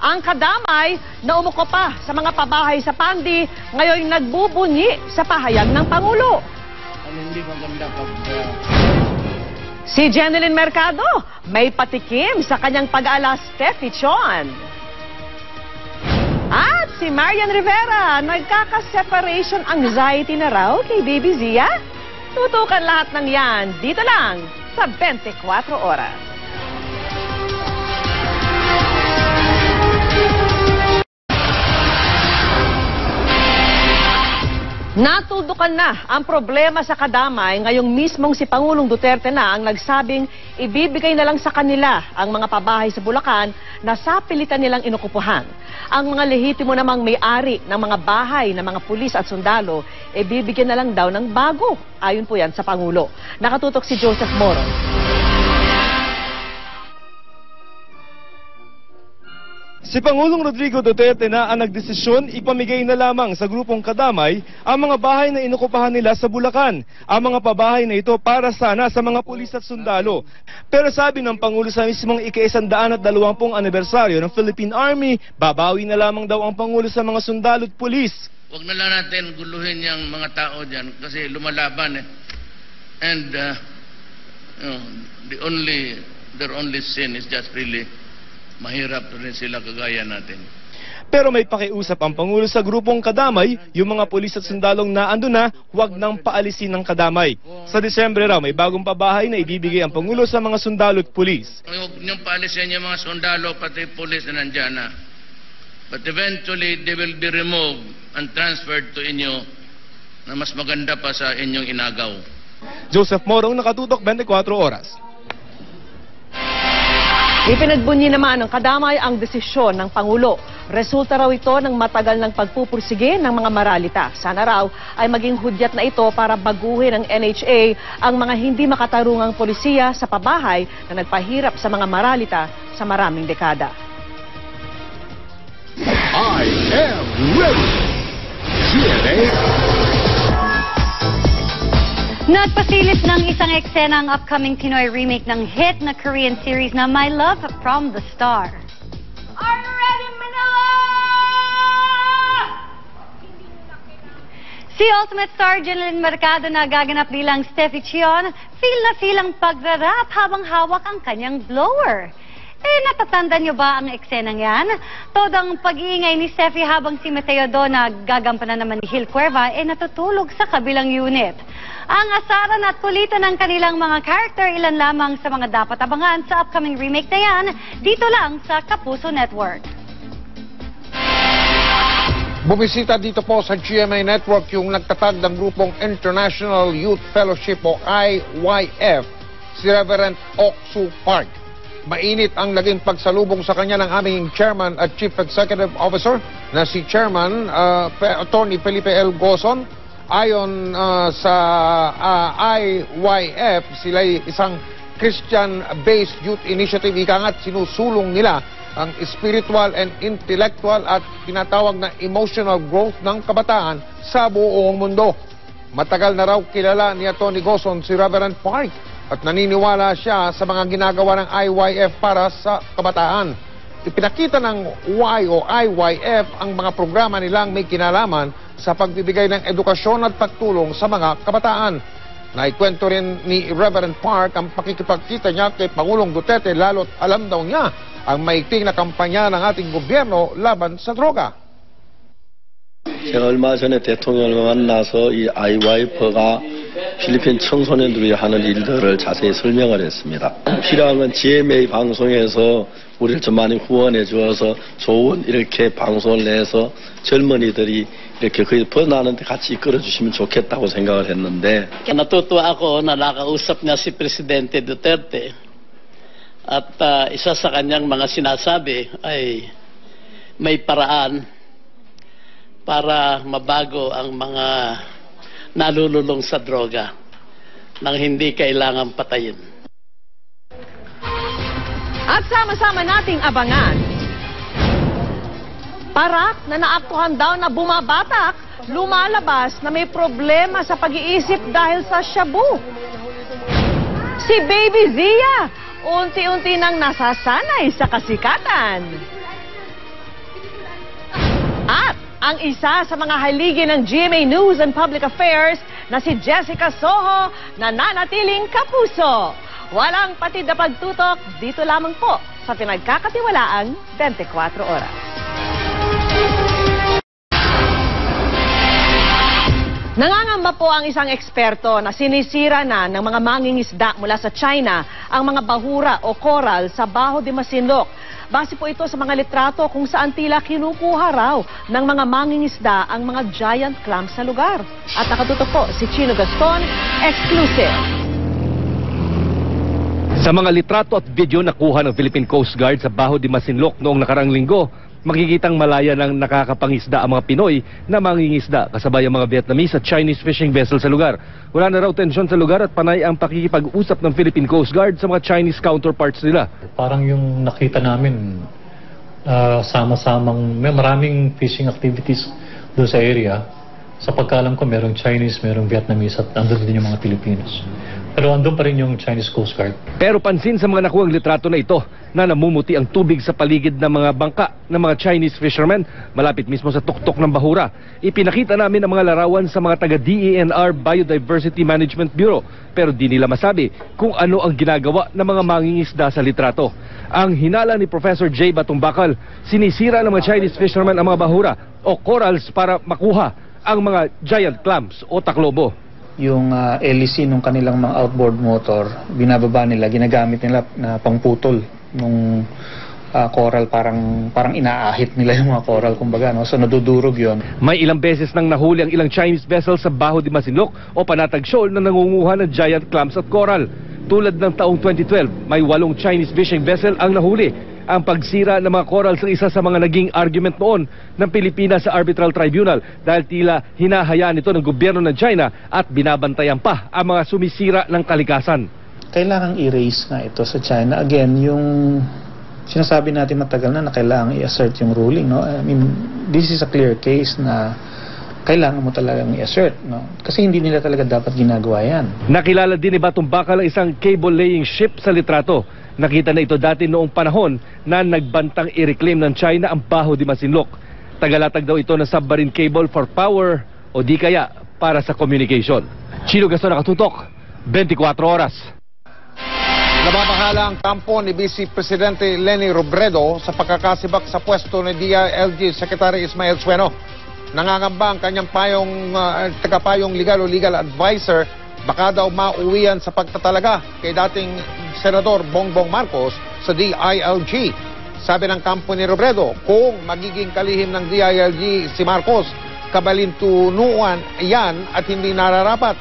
Ang kadamay na umuko pa sa mga pabahay sa Pandi, ngayon nagbubunyi sa pahayag ng Pangulo. Hindi maganda pag... Si Jeneline Mercado may patikim sa kanyang pag-alas Steffi Chon. At si Marian Rivera nagkaka-separation anxiety na raw kay Baby Zia. Tutukan lahat ng yan dito lang sa 24 Oras. Natudukan na ang problema sa kadamay ngayong mismong si Pangulong Duterte na ang nagsabing ibibigay na lang sa kanila ang mga pabahay sa Bulacan na sa pilitan nilang inukupuhan. Ang mga lehitimo namang may-ari ng mga bahay ng mga pulis at sundalo, ibibigyan na lang daw ng bago. Ayon po yan sa Pangulo. Nakatutok si Joseph Moro. Si Pangulong Rodrigo Duterte na ang nagdesisyon ipamigay na lamang sa grupong kadamay ang mga bahay na inukupahan nila sa Bulacan. Ang mga pabahay na ito para sana sa mga pulis at sundalo. Pero sabi ng Pangulo sa mismong ika-120 anibersaryo ng Philippine Army, babawi na lamang daw ang Pangulo sa mga sundalo at pulis. Huwag na lang natin guluhin yung mga tao dyan kasi lumalaban eh. And their only sin is just really mahirap rin sila kagaya natin. Pero may pakiusap ang Pangulo sa grupong kadamay, yung mga pulis at sundalong naando na, huwag nang paalisin ng kadamay. Sa Disyembre raw, may bagong pabahay na ibibigay ang Pangulo sa mga sundalo at pulis. Huwag niyong paalisin yung mga sundalo pati pulis na nandyan na. But eventually, they will be removed and transferred to inyo na mas maganda pa sa inyong inagaw. Joseph Morong, Nakatutok, 24 Oras. Ipinagbunyi naman ng kadamay ang desisyon ng Pangulo. Resulta raw ito ng matagal ng pagpupursige ng mga maralita. Sana raw ay maging hudyat na ito para baguhin ng NHA ang mga hindi makatarungang polisiya sa pabahay na nagpahirap sa mga maralita sa maraming dekada. I am ready. GMA. Nagpasilip ng isang eksena ang upcoming Pinoy remake ng hit na Korean series na My Love from the Star. Are you ready, Manila? Si Ultimate Star Jeneline Mercado na gaganap bilang Steffi Chon, feel na feel ang pagrarap habang hawak ang kanyang blower. Natatanda niyo ba ang eksenang yan? Todang pag-iingay ni Steffi habang si Mateo Do na gagampanan naman ni Hil Cuerva natutulog sa kabilang unit. Ang asaran at kulitan ng kanilang mga character, ilan lamang sa mga dapat abangan sa upcoming remake na yan, dito lang sa Kapuso Network. Bumisita dito po sa GMA Network yung nagtatag ng grupong International Youth Fellowship o IYF, si Reverend Oksu Park. Mainit ang naging pagsalubong sa kanya ng aming Chairman at Chief Executive Officer na si Chairman Attorney Felipe L. Gozon Ayon sa IYF, sila isang Christian-based youth initiative. Ika nga't sinusulong nila ang spiritual and intellectual at tinatawag na emotional growth ng kabataan sa buong mundo. Matagal na raw kilala ni Tony Goson si Reverend Park at naniniwala siya sa mga ginagawa ng IYF para sa kabataan. Ipinakita ng IYF ang mga programa nilang may kinalaman sa pagbibigay ng edukasyon at pagtulong sa mga kabataan. Naikwento rin ni Reverend Park ang pakikipagkita niya kay Pangulong Duterte, lalo't alam daw niya ang maigting na kampanya ng ating gobyerno laban sa droga. 제가 얼마 전에 대통령을 만나서 이 IYF가 필리핀 청소년들을 위해 하는 일들을 자세히 설명을 했습니다. 필요한 건 GMA 방송에서 우리를 좀 많이 후원해 주어서 좋은 이렇게 방송을 내서 젊은이들이 이렇게 거의 벗어나는데 같이 이끌어 주시면 좋겠다고 생각을 했는데 natutuwa ako na nakausap niya si Presidente Duterte at isa sa kanyang mga sinasabi ay may paraan para mabago ang mga nalululong sa droga nang hindi kailangang patayin. At sama-sama nating abangan. Parak na naaktuhan daw na bumabatak, lumalabas na may problema sa pag-iisip dahil sa shabu. Si Baby Zia, unti-unti nang nasasanay sa kasikatan. At ang isa sa mga haligi ng GMA News and Public Affairs na si Jessica Soho nananatiling kapuso. Walang patid na pagtutok dito lamang po sa pinagkakatiwalaang 24 oras. Nangangamba po ang isang eksperto na sinisira na ng mga mangingisda mula sa China ang mga bahura o coral sa Baho de Masinloc. Base po ito sa mga litrato kung saan tila kinukuha raw ng mga mangingisda ang mga giant clams sa lugar. At nakatutok po si Chino Gaston, exclusive. Sa mga litrato at video na kuha ng Philippine Coast Guard sa Baho de Masinloc noong nakarang linggo, makikitang malaya ng nakakapangisda ang mga Pinoy na mangingisda kasabay ang mga Vietnamese at Chinese fishing vessel sa lugar. Wala na raw tensyon sa lugar at panay ang pakikipag-usap ng Philippine Coast Guard sa mga Chinese counterparts nila. Parang yung nakita namin, sama-samang may maraming fishing activities doon sa area. Sa pagkaalam ko, merong Chinese, merong Vietnamese at andun din yung mga Pilipinos. Pero andun pa rin yung Chinese Coast Guard. Pero pansin sa mga nakuhang litrato na ito na namumuti ang tubig sa paligid ng mga bangka ng mga Chinese fishermen malapit mismo sa tuktok ng bahura. Ipinakita namin ang mga larawan sa mga taga-DENR Biodiversity Management Bureau pero di nila masabi kung ano ang ginagawa ng mga mangingisda sa litrato. Ang hinala ni Professor J. Batumbakal, sinisira ng mga Chinese fishermen ang mga bahura o corals para makuha ang mga giant clams o taklobo. Yung LEC ng kanilang mga outboard motor, binababa nila, ginagamit nila na pangputol nung coral, parang inaahit nila yung mga coral, kumbaga, no? So nadudurog yon. May ilang beses nang nahuli ang ilang Chinese vessels sa Baho de Masinloc o Panatag Shoal na nangunguha ng giant clams at coral. Tulad ng taong 2012, may 8 Chinese fishing vessel ang nahuli. Ang pagsira ng mga corals ang isa sa mga naging argument noon ng Pilipinas sa Arbitral Tribunal dahil tila hinahayaan ito ng gobyerno ng China at binabantayan pa ang mga sumisira ng kalikasan. Kailangang i-raise nga ito sa China. Again, yung sinasabi natin matagal na kailangang i-assert yung ruling. No? I mean, this is a clear case na kailangan mo talagang i-assert. No? Kasi hindi nila talaga dapat ginagawa yan. Nakilala din ni Batumbakal ang isang cable-laying ship sa litrato. Nakita na ito dati noong panahon na nagbantang i-reclaim ng China ang Baho de Masinloc. Tagalatag daw ito ng submarine cable for power o di kaya para sa communication. Chino Gaston, nakatutok, 24 oras. Nababahala ang kampo ni Vice Presidente Leni Robredo sa pagkakasibak sa pwesto ni DILG Secretary Ismael Sueno. Nangangamba ang kanyang tagapayong legal o legal advisor baka daw mauwian sa pagtatalaga kay dating Senador Bongbong Marcos sa DILG. Sabi ng kampo ni Robredo, kung magiging kalihim ng DILG si Marcos, kabalintunuan yan at hindi nararapat.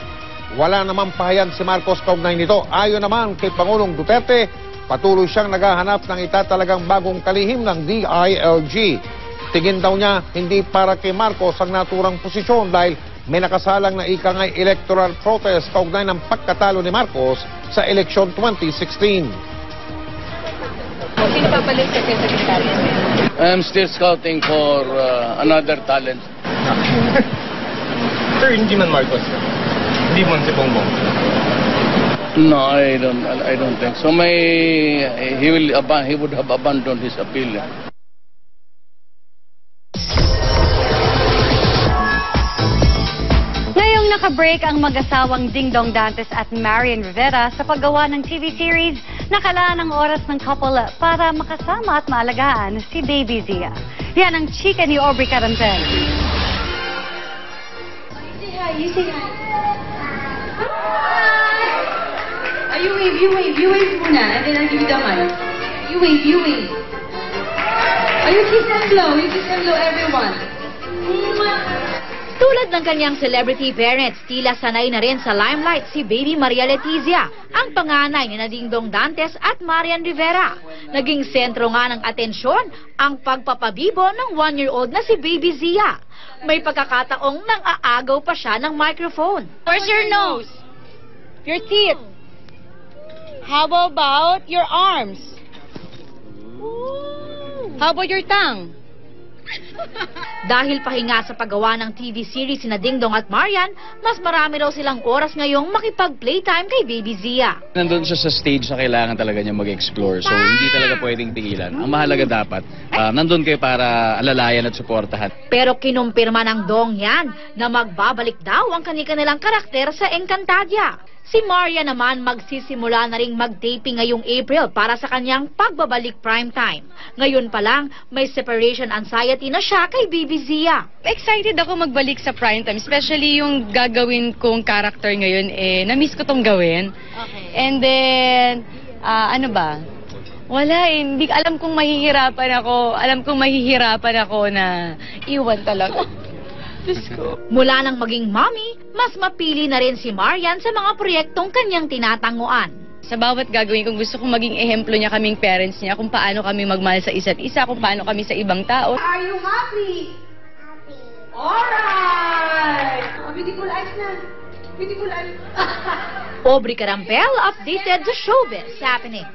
Wala namang pahayag si Marcos kaugnay nito. Ayon naman kay Pangulong Duterte, patuloy siyang naghahanap ng itatalagang bagong kalihim ng DILG. Tingin daw niya hindi para kay Marcos ang naturang posisyon dahil may nakasalang na ikangay electoral protest kaugnay ng pagkatalo ni Marcos sa eleksyon 2016. Sino papalit sa Secretary? I'm still scouting for another talent. Sir, hindi man Marcos. Hindi man si Bongbong. No, I don't think so. He would have abandoned his appeal. Naka-break ang mag-asawang Dingdong Dantes at Marian Rivera sa paggawa ng TV series Nakalaan ang oras ng couple para makasama at maalagaan si Baby Zia. Yan ang chika ni Aubrey Carampel. You say hi. You wave muna, and then I'll give you the mic. You wave. You kiss and blow, everyone. Tulad ng kanyang celebrity parents, tila sanay na rin sa limelight si Baby Maria Letizia, ang panganay ni Dingdong Dantes at Marian Rivera. Naging sentro nga ng atensyon ang pagpapabibo ng 1-year-old na si Baby Zia. May pagkakataong nang-aagaw pa siya ng microphone. Where's your nose? Your teeth? How about your arms? How about your tongue? Dahil pahinga sa paggawa ng TV series sina Dingdong at Marian, mas marami raw silang oras ngayong makipag-playtime kay Baby Zia. Nandun siya sa stage na kailangan talaga niya mag-explore, so hindi talaga pwedeng tigilan. Ang mahalaga dapat, nandun kayo para alalayan at suportahan. Pero kinumpirma ng Dong yan na magbabalik daw ang kanilang karakter sa Encantadia. Si Maria naman magsisimula na ring mag-taping ngayong April para sa kanyang pagbabalik primetime. Ngayon pa lang, may separation anxiety na siya kay Baby Zia. Excited ako magbalik sa primetime, especially yung gagawin kong character ngayon, na-miss ko tong gawin. Okay. And then, wala hindi alam kong mahihirapan ako na iwan talaga. Mula nang maging mommy, mas mapili na rin si Marian sa mga proyektong kanyang tinatanguan. Sa bawat gagawin kong gusto kong maging ehemplo niya kaming parents niya, kung paano kami magmahal sa isa't isa, kung paano kami sa ibang tao. Are you happy? Happy. Alright! Beautiful eyes na. Beautiful eyes. Aubrey Carampel updated sa showbiz happening.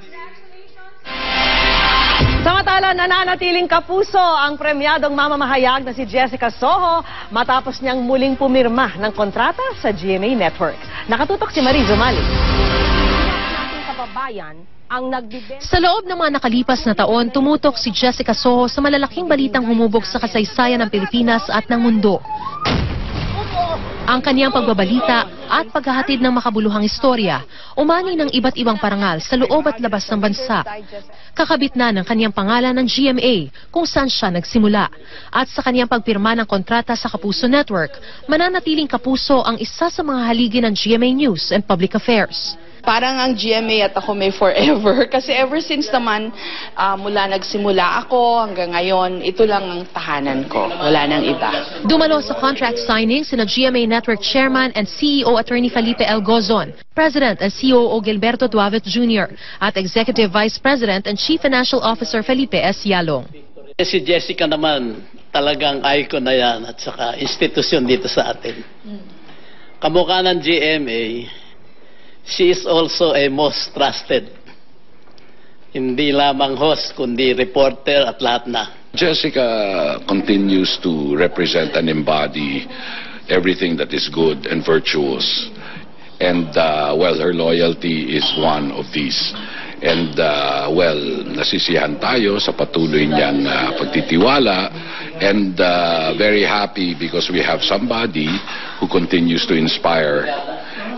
Samantala, nananatiling kapuso ang premyadong mamamahayag na si Jessica Soho matapos niyang muling pumirma ng kontrata sa GMA Network. Nakatutok si Mariz Umali. Sa loob ng mga nakalipas na taon, tumutok si Jessica Soho sa malalaking balitang humubog sa kasaysayan ng Pilipinas at ng mundo. Ang kaniyang pagbabalita at paghahatid ng makabuluhang istorya, umani ng iba't ibang parangal sa loob at labas ng bansa. Kakabit na ng kaniyang pangalan ng GMA kung saan siya nagsimula. At sa kaniyang pagpirma ng kontrata sa Kapuso Network, mananatiling kapuso ang isa sa mga haligi ng GMA News and Public Affairs. Parang ang GMA at ako may forever. Kasi ever since naman, mula nagsimula ako hanggang ngayon, ito lang ang tahanan ko. Wala nang iba. Dumalo sa contract signing sina GMA Network Chairman and CEO Attorney Felipe L. Gozon, President and COO Gilberto Duavet Jr., at Executive Vice President and Chief Financial Officer Felipe S. Yalong. Si Jessica naman, talagang icon na yan at saka institusyon dito sa atin. Kamukha ng GMA, she is also a most trusted. Hindi lamang host, kundi reporter at lahat na. Jessica continues to represent and embody everything that is good and virtuous. And, her loyalty is one of these. And, nasisiyahan tayo sa patuloy niyang pagtitiwala. And very happy because we have somebody who continues to inspire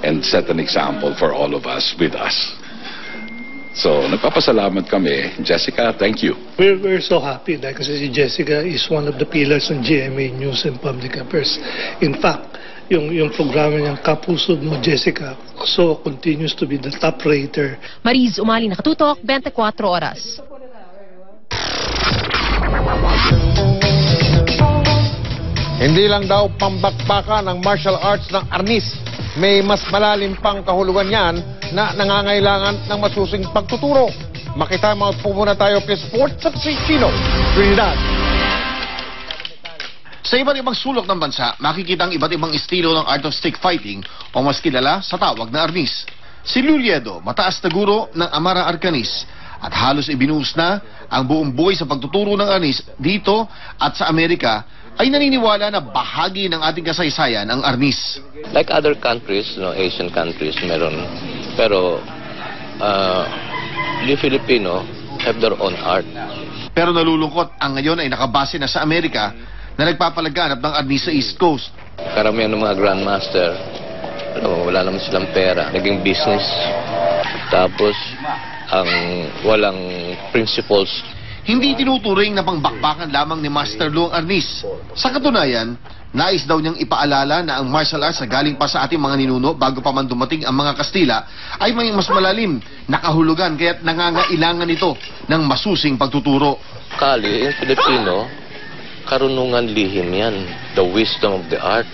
and set an example for all of us with us. So, nagpapasalamat kami. Jessica, thank you. We're so happy dahil kasi si Jessica is one of the pillars ng GMA News and Public Affairs. In fact, yung programa niyang Kapuso mo, Jessica, so continues to be the top rater. Mariz Umali, Nakatutok, 24 Oras. Hindi lang daw pambakbakan ng martial arts ng Arnis. May mas malalim pang kahulugan yan na nangangailangan ng masusing pagtuturo. Makita mo, muna tayo kay Sports sa Sino, Trinidad. Sa iba't ibang sulok ng bansa, makikita ang iba't ibang estilo ng art of stick fighting o mas kilala sa tawag na arnis. Si Luliedo, mataas na guro ng Amara Arcanis at halos ibinuhos na ang buong buhay sa pagtuturo ng arnis dito at sa Amerika, ay naniniwala na bahagi ng ating kasaysayan ang arnis. Like other countries, Asian countries, meron. Pero the Filipino have their own art. Pero nalulungkot, ang ngayon ay nakabase na sa Amerika na nagpapalaganap ng arnis sa East Coast. Karamihan ng mga grandmaster, wala naman silang pera. Naging business. Tapos, ang walang principles. Hindi tinuturing na pangbakbakan lamang ni Master Lu ang arnis. Sa katunayan, nais daw niyang ipaalala na ang martial arts na galing pa sa ating mga ninuno bago pa man dumating ang mga Kastila ay may mas malalim na kahulugan kaya't nangangailangan ito ng masusing pagtuturo. Kali, in Filipino, karunungan lihim yan. The wisdom of the art.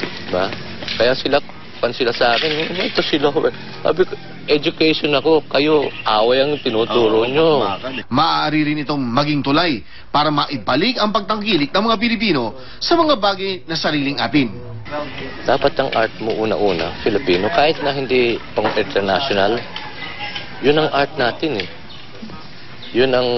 Diba? Kaya sila sa akin, ito sila. Sabi ko, education ako, kayo, away ang tinuturo nyo. Maaari rin itong maging tulay para maibalik ang pagtangkilik ng mga Pilipino sa mga bagay na sariling atin. Dapat ang art mo una-una, Filipino, kahit na hindi pang international, yun ang art natin eh. Yun ang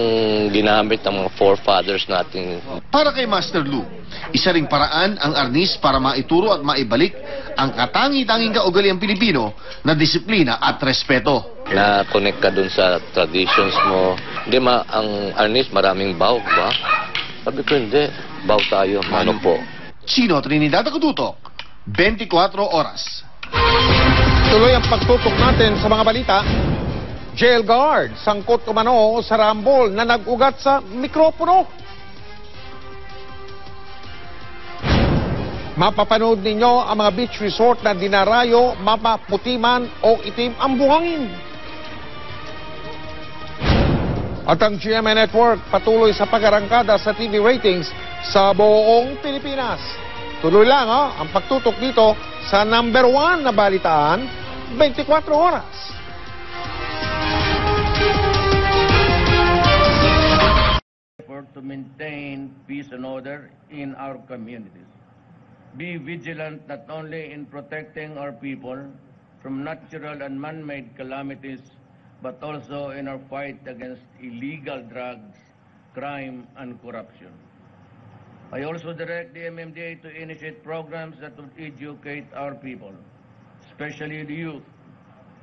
ginamit ng mga forefathers natin. Para kay Master Lu, isa ring paraan ang arnis para maituro at maibalik ang katangi-tanging kaugaliang Pilipino na disiplina at respeto. Na-connect ka dun sa traditions mo. Hindi ang arnis maraming bow, ba? Sabi ko hindi, bow tayo, mano po. Chino Trinidad Acuduto, 24 oras. Tuloy ang pagtutok natin sa mga balita. Jail guard, sangkot umano sa rambol na nag-ugat sa mikropono. Mapapanood ninyo ang mga beach resort na dinarayo, mapaputi man o itim ang buhangin. At ang GMA Network patuloy sa pag-arangkada sa TV ratings sa buong Pilipinas. Tuloy lang ang pagtutok dito sa number 1 na balitaan, 24 oras. To maintain peace and order in our communities. Be vigilant not only in protecting our people from natural and man-made calamities, but also in our fight against illegal drugs, crime, and corruption. I also direct the MMDA to initiate programs that would educate our people, especially the youth,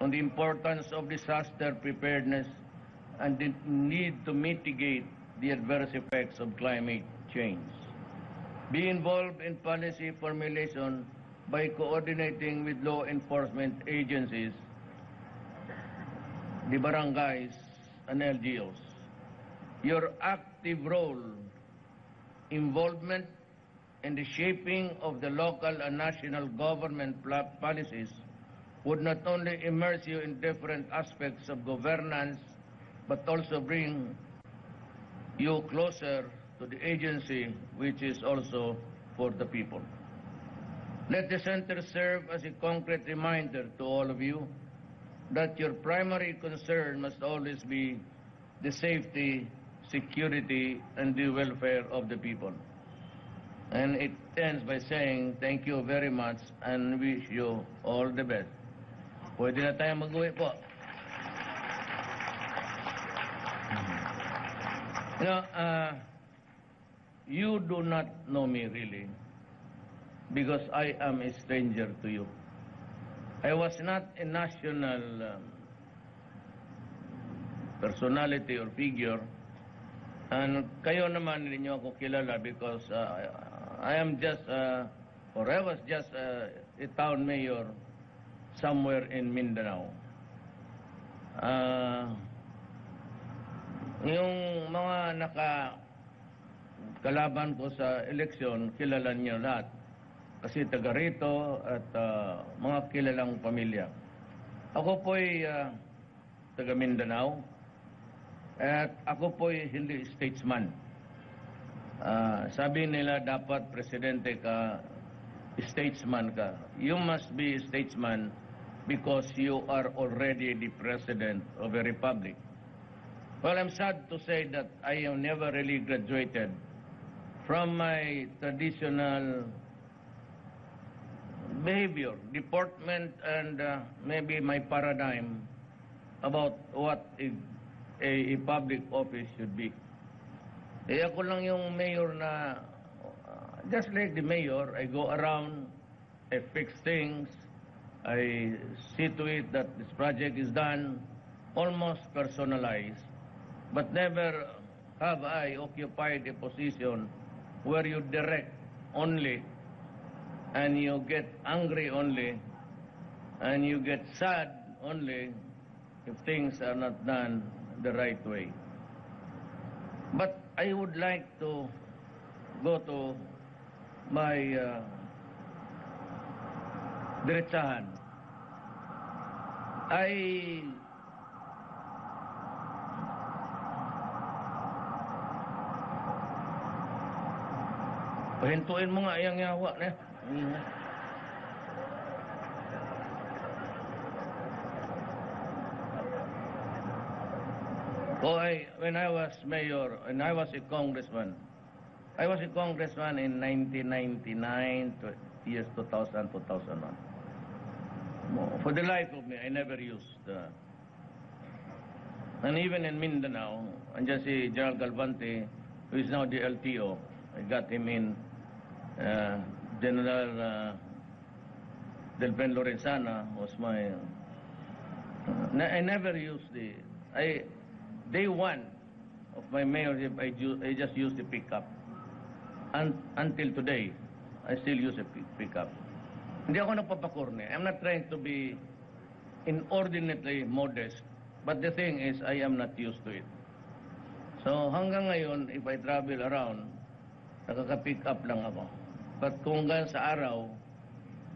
on the importance of disaster preparedness and the need to mitigate the adverse effects of climate change. Be involved in policy formulation by coordinating with law enforcement agencies, the barangays, and LGOs. Your active role, involvement in the shaping of the local and national government policies would not only immerse you in different aspects of governance, but also bring you closer to the agency, which is also for the people. Let the center serve as a concrete reminder to all of you that your primary concern must always be the safety, security, and the welfare of the people. And it ends by saying thank you very much and wish you all the best. Pwede na tayo mag-uwi po. You do not know me really, because I am a stranger to you. I was not a national personality or figure, and kayo naman ninyo ako kilala because I am just, or I was just a town mayor somewhere in Mindanao. Yung mga kalaban ko sa eleksyon, kilala niyo lahat. Kasi taga rito at mga kilalang pamilya. Ako po'y taga Mindanao at ako po'y hindi statesman. Sabi nila dapat presidente ka, statesman ka. You must be a statesman because you are already the president of a republic. Well, I'm sad to say that I have never really graduated from my traditional behavior, deportment, and maybe my paradigm about what a public office should be. Eh ako lang yung mayor na, just like the mayor, I go around, I fix things, I see to it that this project is done, almost personalized, but never have I occupied a position where you direct only, and you get angry only, and you get sad only if things are not done the right way. But I would like to go to my diretsahan. Pahintuin mo nga yung yawa na. When I was mayor and I was a congressman, in 1999 to years 2000, 2001. For the life of me, I never used. And even in Mindanao, andyan si General Galvante, who is now the LTO, I got him in. General Delpen Lorenzana was my... I never used day one of my mayorship, I just used the pickup. Until today, I still use a pickup. Hindi ako nagpapakorne. I'm not trying to be inordinately modest, but the thing is, I am not used to it. So hanggang ngayon, if I travel around, nakaka-pick up lang ako. But kung hanggang sa araw,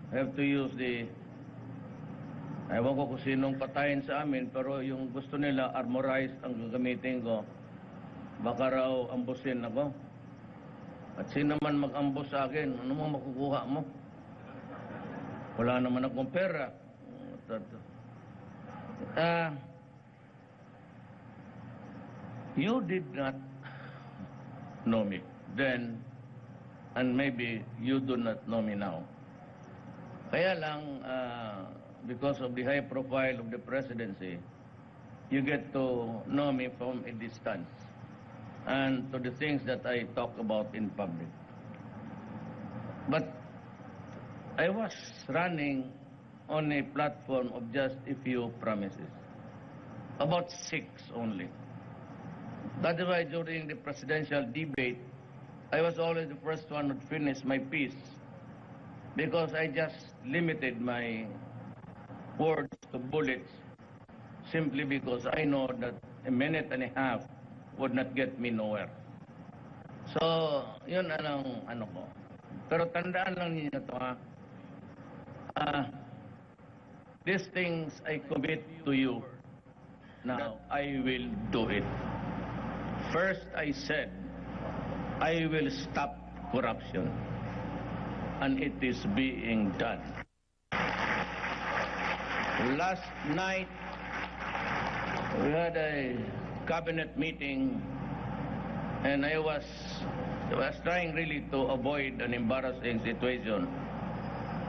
I have to use ewan ko kung sinong patayin sa amin, pero yung gusto nila, armorized ang gagamitin ko. Baka raw ambusin ako. At sino man mag-ambos sa akin, ano mo makukuha mo? Wala naman akong pera. You did not know me then, and maybe you do not know me now. Kaya lang, because of the high profile of the presidency, you get to know me from a distance and to the things that I talk about in public. But I was running on a platform of just a few promises, about 6 only. That's why during the presidential debate, I was always the first one to finish my piece, because I just limited my words to bullets simply because I know that a minute and a half would not get me nowhere. So, yun ang ano ko. Pero tandaan lang niyo ito, ha. These things I commit to you. Now, I will do it. First, I said, I will stop corruption. And it is being done. Last night, we had a cabinet meeting, and I was trying really to avoid an embarrassing situation.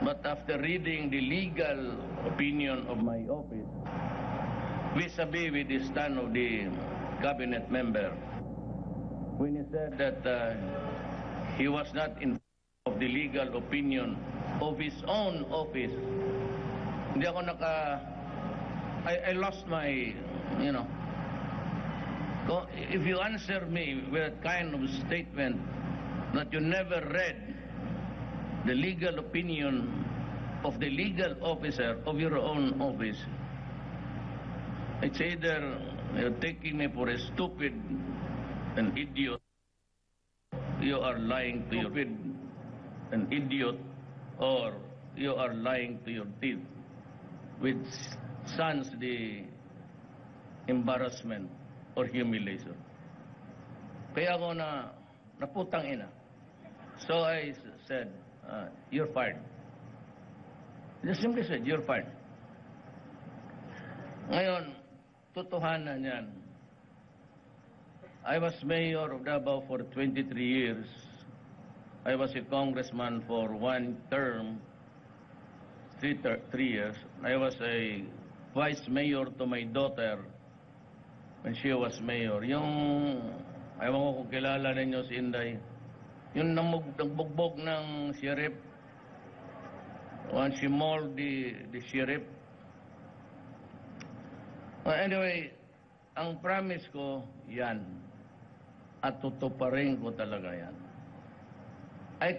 But after reading the legal opinion of my office, vis-a-vis with the stand of the cabinet member, when he said that he was not in of the legal opinion of his own office, hindi ako I lost my, if you answer me with a kind of statement that you never read the legal opinion of the legal officer of your own office, it's either you're taking me for a stupid, an idiot, you are lying to your an idiot, or you are lying to your teeth, which sans the embarrassment or humiliation. Kaya ako naputang ina. So I said, you're fired. I just simply said, you're fired. Ngayon, totohanan yan. I was mayor of Davao for 23 years. I was a congressman for 1 term, 3 years. I was a vice mayor to my daughter when she was mayor. Yung, ayaw ko kung kilala ninyo si Inday, yung nabugbog ng sheriff, when she mauled the sheriff. Anyway, ang promise ko, yan. At tutuparin ko talaga yan.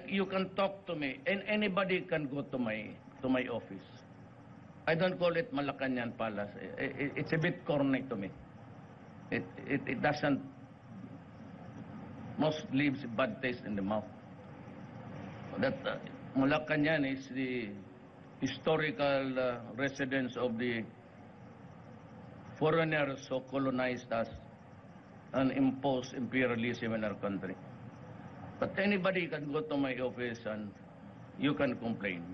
You can talk to me, and anybody can go to my office. I don't call it Malacanang Palace. It's a bit corny to me. It doesn't. Most leaves a bad taste in the mouth. That Malacanang is the historical residence of the foreigners who colonized us and imposed imperialism in our country. But anybody can go to my office and you can complain.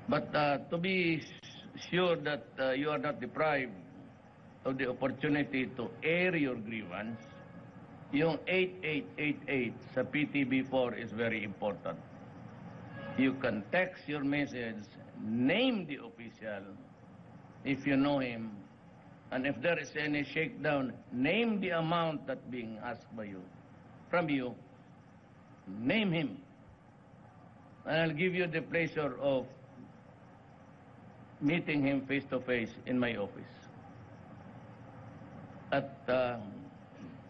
But to be sure that you are not deprived of the opportunity to air your grievance, yung 8888 sa PTB4 is very important. You can text your message, name the official if you know him, and if there is any shakedown, name the amount that being asked by you, from you. Name him, and I'll give you the pleasure of meeting him face to face in my office. At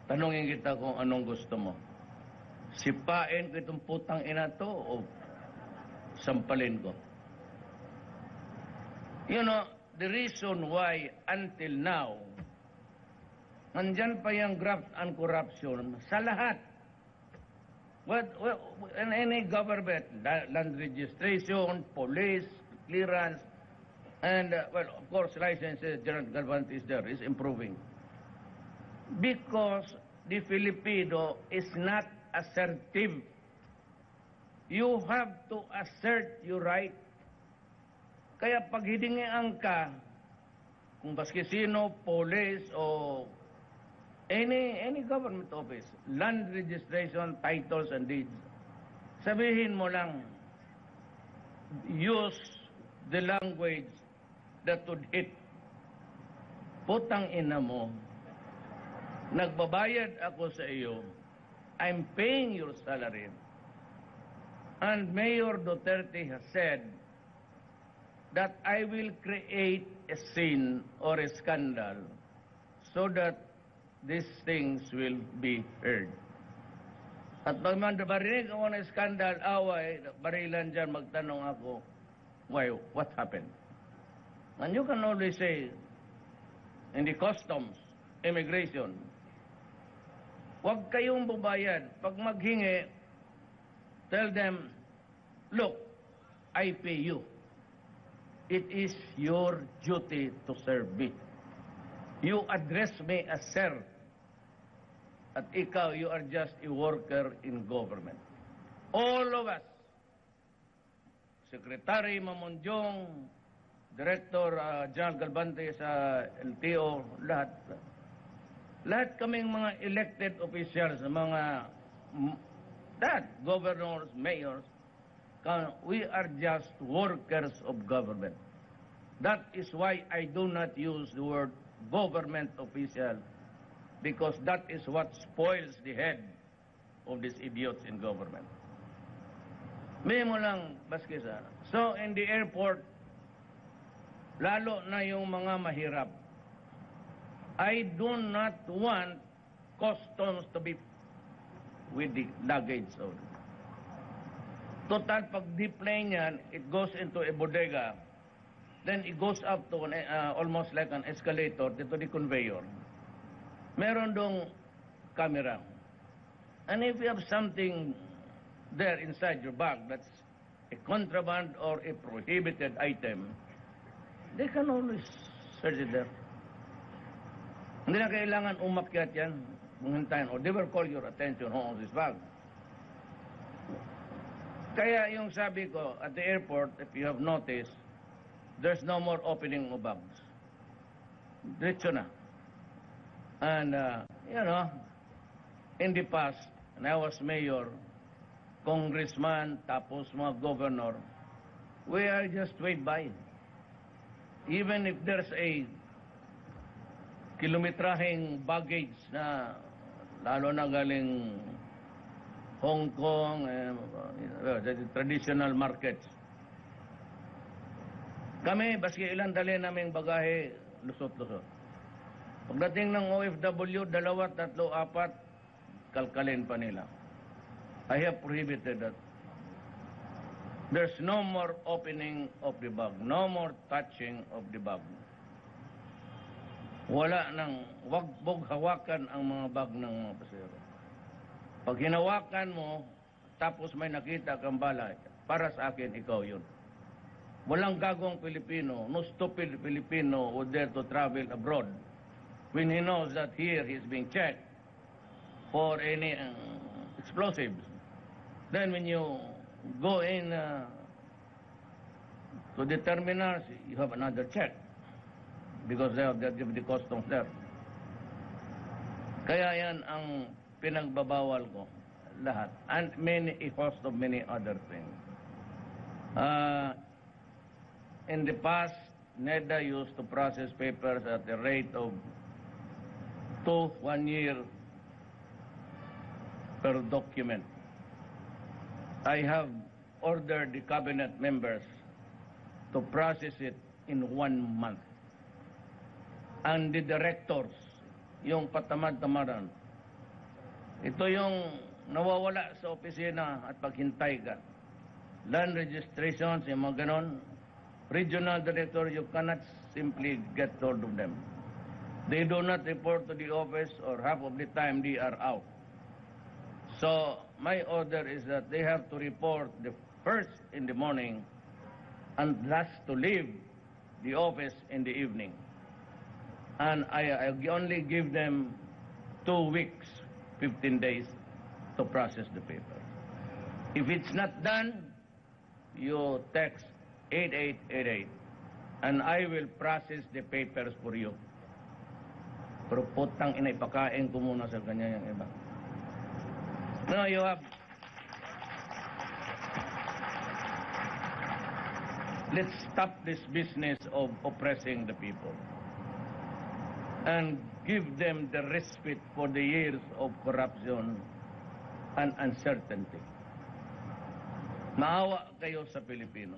tanungin kita kung anong gusto mo. Sipain ko itong putang ina to o sampalin ko. You know, the reason why until now, nandyan pa yung graft and corruption sa lahat. In any government, land registration, police, clearance, and, well, of course, licenses, General Galvante is there, is improving. Because the Filipino is not assertive. You have to assert your right. Kaya pag hidingian ka, kung baski sino, police, o any government office, land registration, titles, and deeds, sabihin mo lang, use the language that would hit. Putang ina mo, nagbabayad ako sa iyo, I'm paying your salary, and Mayor Duterte has said that I will create a scene or a scandal so that these things will be heard. At pag barinig ako ng skandal, away, barilan dyan, magtanong ako, why, what happened? And you can always say, in the customs, immigration, huwag kayong bubayad. Pag maghingi, tell them, look, I pay you. It is your duty to serve me. You address me as sir. At ikaw, you are just a worker in government. All of us, Secretary Mamonjong, Director General Galvante sa LTO, lahat kaming mga elected officials, mga governors, mayors, we are just workers of government. That is why I do not use the word government official, because that is what spoils the head of these idiots in government. May mo lang, Baskisa. So, in the airport, lalo na yung mga mahirap, I do not want customs to be with the luggage. Total, pag deplane yan, it goes into a bodega. Then it goes up to almost like an escalator to the conveyor. Meron dong camera. And if you have something there inside your bag that's a contraband or a prohibited item, they can always search it there. Hindi na kailangan umakyat yan, munghintayin, or they will call your attention on this bag. Kaya yung sabi ko, at the airport, if you have noticed, there's no more opening of bags. Diretso na. And, you know, in the past, when I was mayor, congressman, tapos mga governor, we are just wait by. Even if there's a kilometraheng baggage na lalo na galing Hong Kong, the traditional markets. Kami, baski ilan dali naming bagahe, lusot-lusot. Pagdating ng OFW, 2, 3, 4, kalkalin pa nila. I have prohibited that. There's no more opening of the bag, no more touching of the bag. Wala nang, wag hawakan ang mga bag ng mga pasero. Pag hinawakan mo, tapos may nakita kang bala, para sa akin, ikaw yun. Walang gagong Pilipino, no stupid Filipino would dare to travel abroad when he knows that here he's being checked for any explosives. Then when you go in to the terminals, you have another check because they have the customs there. Kaya yan ang pinagbabawal ko lahat, and a host of many other things. In the past, NEDA used to process papers at the rate of 1 year per document. I have ordered the cabinet members to process it in 1 month. And the directors, yung patamad-tamaran, ito yung nawawala sa opisina at paghintay ka. Land registrations, yung mga ganon. Regional director, you cannot simply get hold of them. They do not report to the office or half of the time they are out. So my order is that they have to report the first in the morning and last to leave the office in the evening. And I only give them 2 weeks, 15 days to process the paper. If it's not done, you text 8888 and I will process the papers for you. Pero putang ina, ipakain ko muna sa kanya yung iba. No, you have... Let's stop this business of oppressing the people and give them the respite for the years of corruption and uncertainty. Maawa kayo sa Pilipino.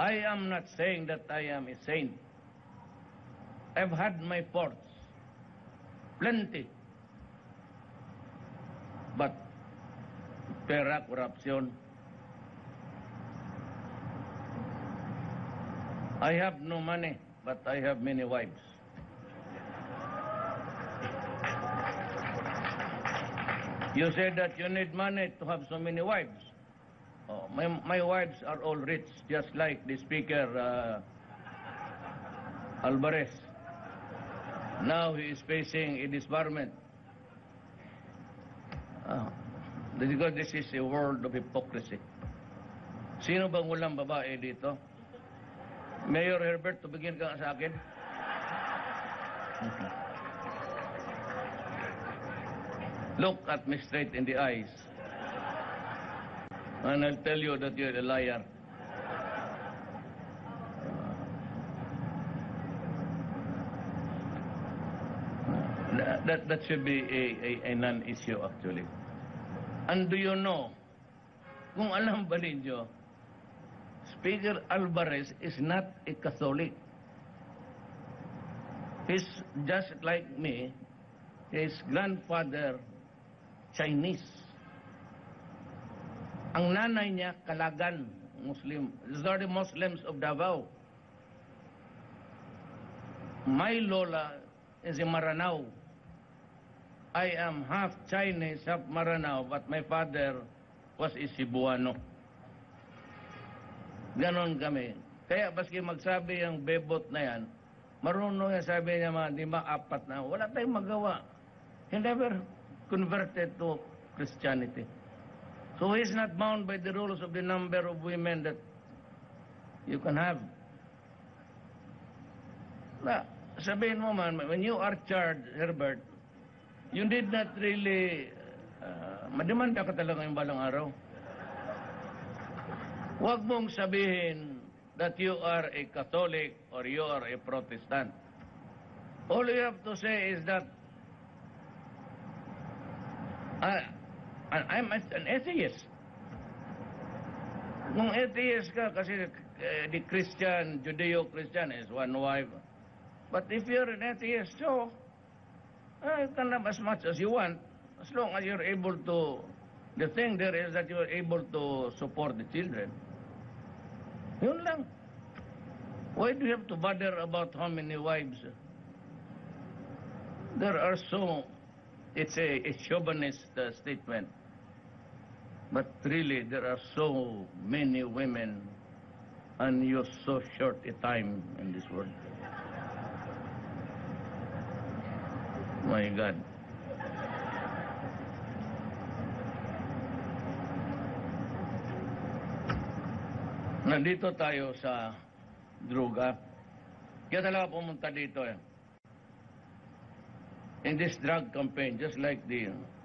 I am not saying that I am a saint. I've had my faults. Plenty. But pera, corruption. I have no money, but I have many wives. You said that you need money to have so many wives. Oh, my wives are all rich, just like the speaker, Alvarez. Now he is facing a disbarment. Because this is a world of hypocrisy. Sino bang walang babae dito? Mayor Herbert, tumingin ka sa akin. Look at me straight in the eyes. And I'll tell you that you're a liar. That should be a non-issue actually. And do you know, kung alam ba ninyo, Speaker Alvarez is not a Catholic. He's just like me. His grandfather, Chinese. Ang nanay niya, Kalagan, Muslim. These are the Muslims of Davao. My lola is a Maranao. I am half Chinese, half Maranao, but my father was a Cebuano. Ganon kami. Kaya baski magsabi ang bebot na yan, marunong yan, sabi niya mga, di ba, 4 na, wala tayong magawa. He never converted to Christianity. So he's not bound by the rules of the number of women that you can have. Na, sabihin mo man, when you are charged, Herbert, you did not really mademanda ka talaga yung balang araw. Huwag mong sabihin that you are a Catholic or you are a Protestant. All you have to say is that I'm an atheist. Kung atheist ka, kasi the Christian, Judeo-Christian is one wife. But if you're an atheist, so you can have as much as you want, as long as you're able to. The thing there is that you're able to support the children. Yun lang. Why do you have to bother about how many wives? There are so, it's a chauvinist statement. But really, there are so many women, and you're so short a time in this world. My God. Nandito tayo sa droga. Kaya talaga pumunta dito eh. In this drug campaign, just like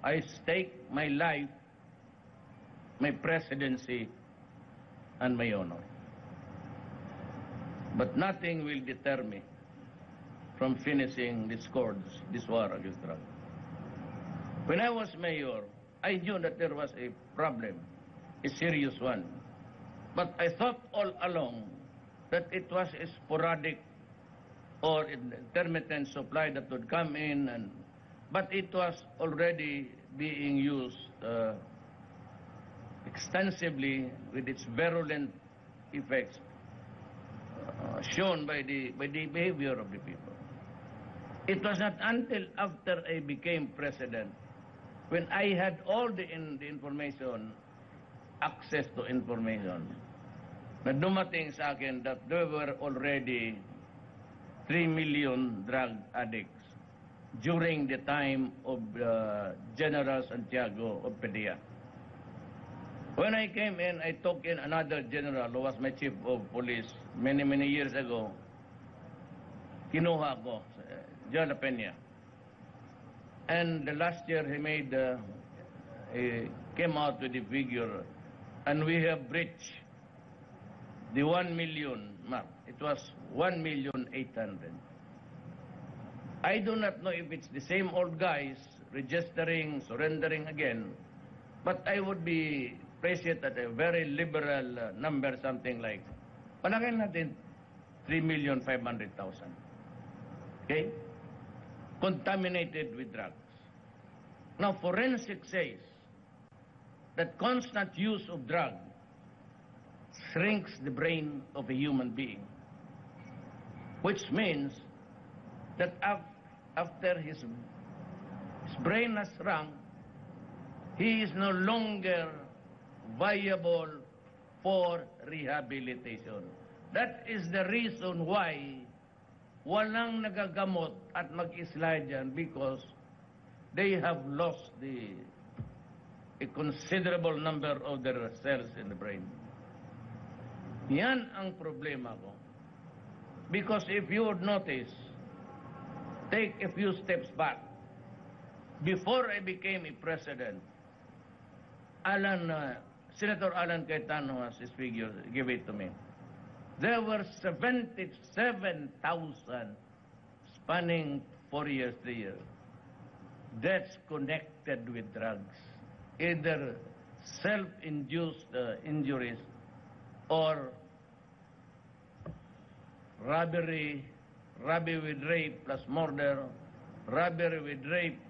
I stake my life, my presidency, and my honor. But nothing will deter me from finishing this war against drugs. When I was mayor, I knew that there was a problem, a serious one. But I thought all along that it was a sporadic or intermittent supply that would come in, but it was already being used extensively with its virulent effects shown by the behavior of the people. It was not until after I became president, when I had all the information, access to information, na dumating sa akin that there were already 3 million drug addicts during the time of General Santiago of Padilla. When I came in, I took in another general who was my chief of police many years ago. Kinuha ko, John Peña. And the last year he made, he came out with the figure, and we have breached the 1 million mark. It was 1,800,000. I do not know if it's the same old guys registering, surrendering again, but I would be appreciate at a very liberal number, something like, palagay natin 3,500,000. Okay? Contaminated with drugs. Now, forensic says that constant use of drugs shrinks the brain of a human being, which means that after his brain has shrunk, he is no longer viable for rehabilitation. That is the reason why walang nagagamot at mag-slide yan, because they have lost a considerable number of their cells in the brain. Yan ang problema ko. Because if you would notice, take a few steps back. Before I became a president, Senator Alan Cayetano has his figure, give it to me. There were 77,000 spanning 4 years, 3 years, deaths connected with drugs, either self-induced injuries or robbery with rape plus murder, robbery with rape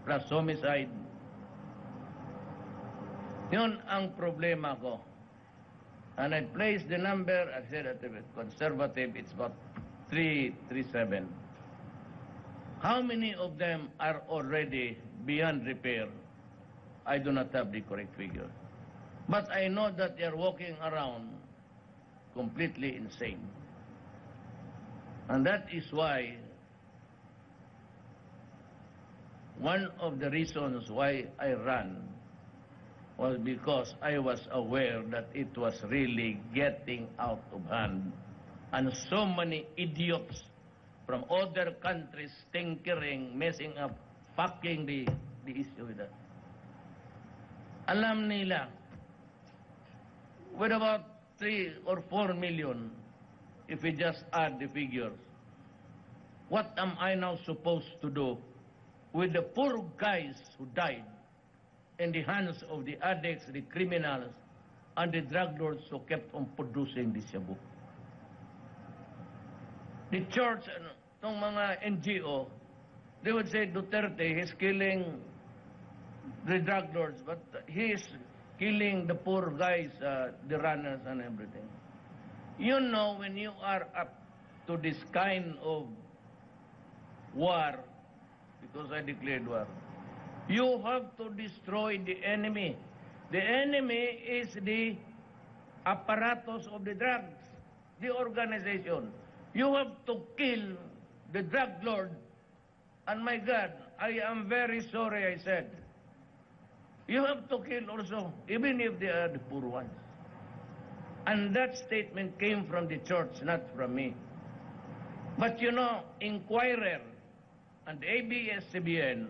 plus homicide. Yun ang problema ko. And I placed the number, I said at the conservative, it's about 337. How many of them are already beyond repair? I do not have the correct figure. But I know that they are walking around completely insane. And that is why one of the reasons why I ran was because I was aware that it was really getting out of hand. And so many idiots from other countries tinkering, messing up, fucking the issue with that. alam nila, with about 3 or 4 million, if we just add the figures, what am I now supposed to do with the poor guys who died in the hands of the addicts, the criminals, and the drug lords who kept on producing this shabu? The church, itong mga NGO, they would say Duterte is killing the drug lords, but he is killing the poor guys, the runners and everything. You know, when you are up to this kind of war, because I declared war, you have to destroy the enemy. The enemy is the apparatus of the drugs, the organization. You have to kill the drug lord. And my God, I am very sorry, I said. You have to kill also, even if they are the poor ones. And that statement came from the church, not from me. But you know, Inquirer and ABS-CBN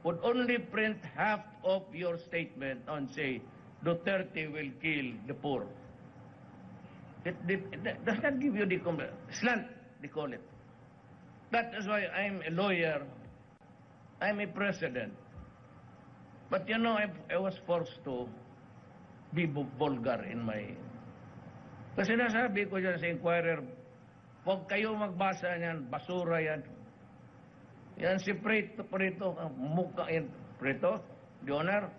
would only print half of your statement and say, Duterte will kill the poor. It does not give you the slant, they call it. That is why I'm a lawyer, I'm a president. But you know, I was forced to be vulgar in my... Kasi nasabi ko dyan sa Inquirer, huwag kayo magbasa niyan, basura yan. Yan si Preto, mukha yan. Preto, the owner,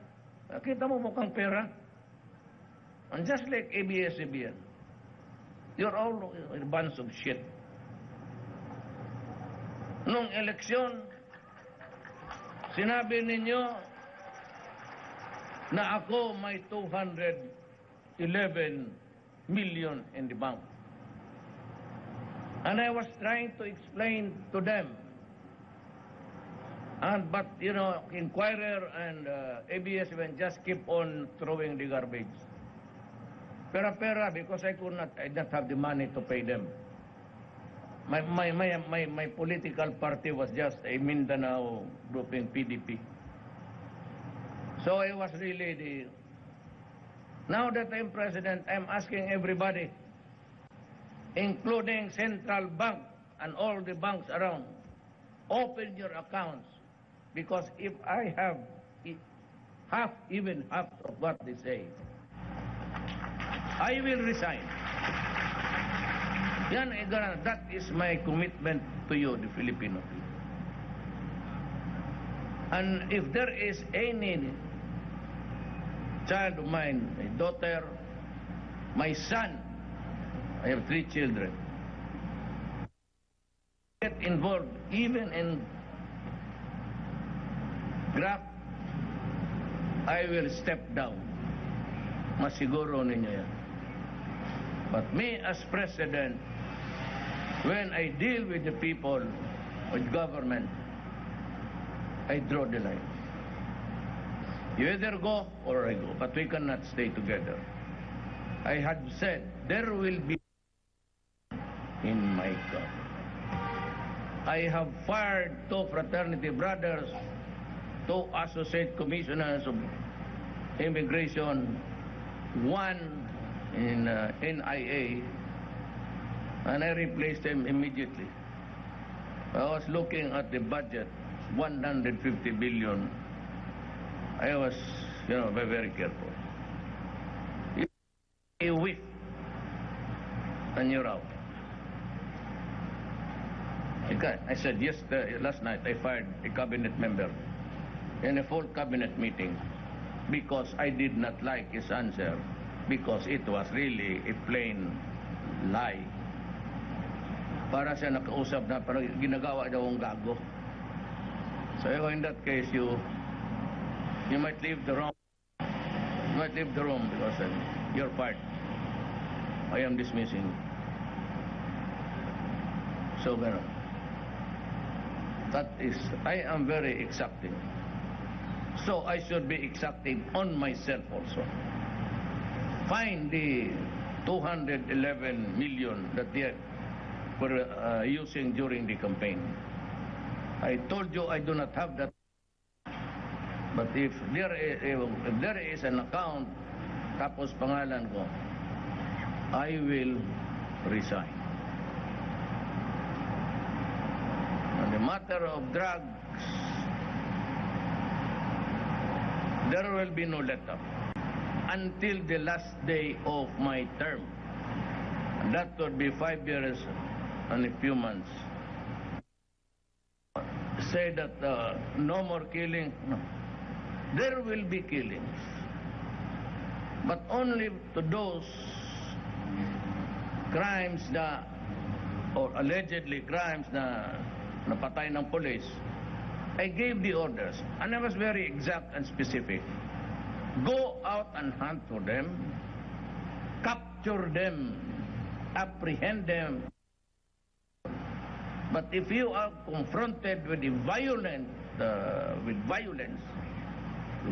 kita mo mukhang pera. And just like ABS-CBN, you're all a bunch of shit. Nung eleksyon, sinabi ninyo na ako may 211 million in the bank. And I was trying to explain to them. But, you know, Inquirer and ABS just keep on throwing the garbage. Pera, because I did not have the money to pay them. My political party was just a Mindanao grouping, PDP. So I was really now that I'm president, I'm asking everybody, including Central Bank and all the banks around, open your accounts. Because if I have even half of what they say, I will resign. That is my commitment to you, the Filipino people. And if there is any child of mine, my daughter, my son, I have 3 children, get involved even in graft, I will step down. Masiguro ninyo yan. But me as president, when I deal with the people, with government, I draw the line. You either go or I go, but we cannot stay together. I had said there will be in my government. I have fired 2 fraternity brothers, 2 associate commissioners of immigration, 1 in NIA, and I replaced them immediately. I was looking at the budget, 150 billion. I was, very, very careful. A whiff, and you're out. I said, yes, last night I fired a cabinet member in a full cabinet meeting because I did not like his answer, because it was really a plain lie. Para siya nakausap na parang ginagawa daw ang gago. So in that case, you might leave the room. You might leave the room because you're fired. I am dismissing. So that is, I am very exacting. So I should be exacting on myself also. Find the 211 million that they were using during the campaign. I told you I do not have that. But if there is an account, tapos pangalan ko, I will resign. On the matter of drugs, there will be no let-up until the last day of my term. And that would be 5 years and a few months. Say that no more killing. No. There will be killings. But only to those crimes na, or allegedly crimes na napatay ng police, I gave the orders, and I was very exact and specific. Go out and hunt for them, capture them, apprehend them. But if you are confronted with the violent,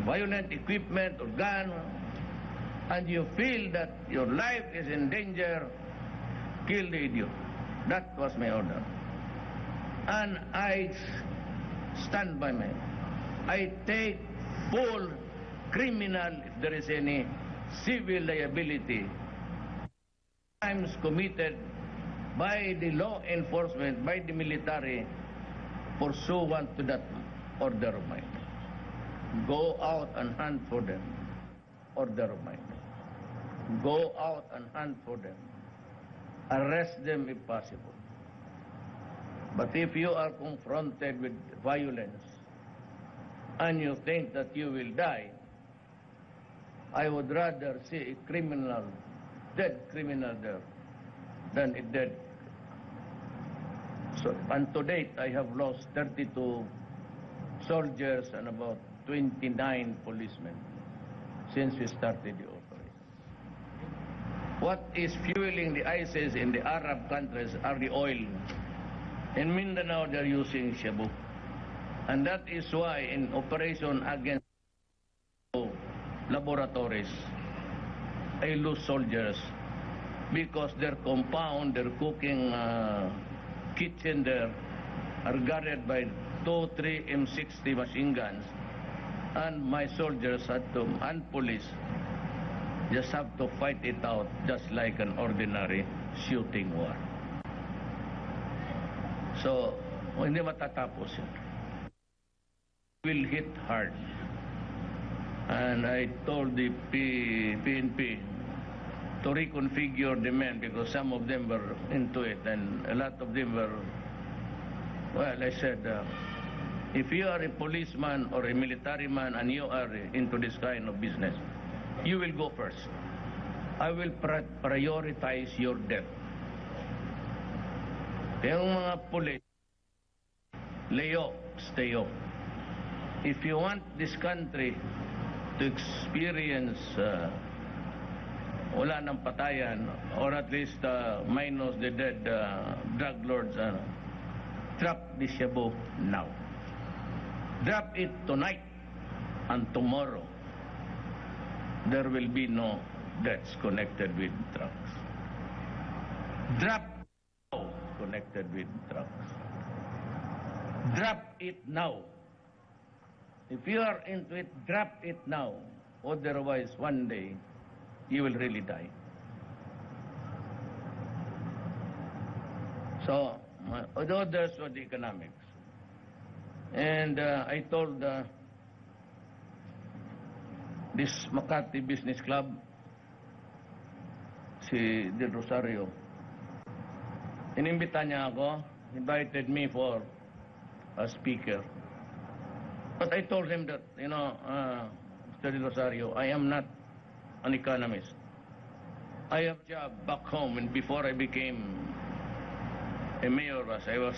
violent equipment or gun, and you feel that your life is in danger, kill the idiot. That was my order. And I stand by me. I take full criminal, if there is any civil liability, crimes committed by the law enforcement, by the military, pursuant to that order of mine. Go out and hunt for them. Order of mine. Go out and hunt for them. Arrest them if possible. But if you are confronted with violence and you think that you will die, I would rather see a criminal, dead criminal there than a dead. So, and to date, I have lost 32 soldiers and about 29 policemen since we started the operation. What is fueling the ISIS in the Arab countries are the oil. In Mindanao, they're using shabu. And that is why in operation against laboratories, I lose soldiers because their compound, their cooking kitchen there are guarded by 2-3 M60 machine guns. And my soldiers had to, and police, just have to fight it out just like an ordinary shooting war. So, hindi matatapos yun. Will hit hard. And I told the PNP to reconfigure the men because some of them were into it and a lot of them were, well, I said, if you are a policeman or a military man and you are into this kind of business, you will go first. I will prioritize your death. Yung mga police, lay off, stay off. If you want this country to experience wala ng patayan, or at least minus the dead drug lords, drop the shabu now. Drop it tonight, and tomorrow there will be no deaths connected with drugs. Drop connected with drugs. Drop it now. If you are into it, drop it now. Otherwise, one day, you will really die. So, the others were the economics. And I told this Makati Business Club, si Del Rosario, inimbita niya ako, invited me for a speaker. But I told him that, you know, Mr. Del Rosario, I am not an economist. I have a job back home, and before I became a mayor, I was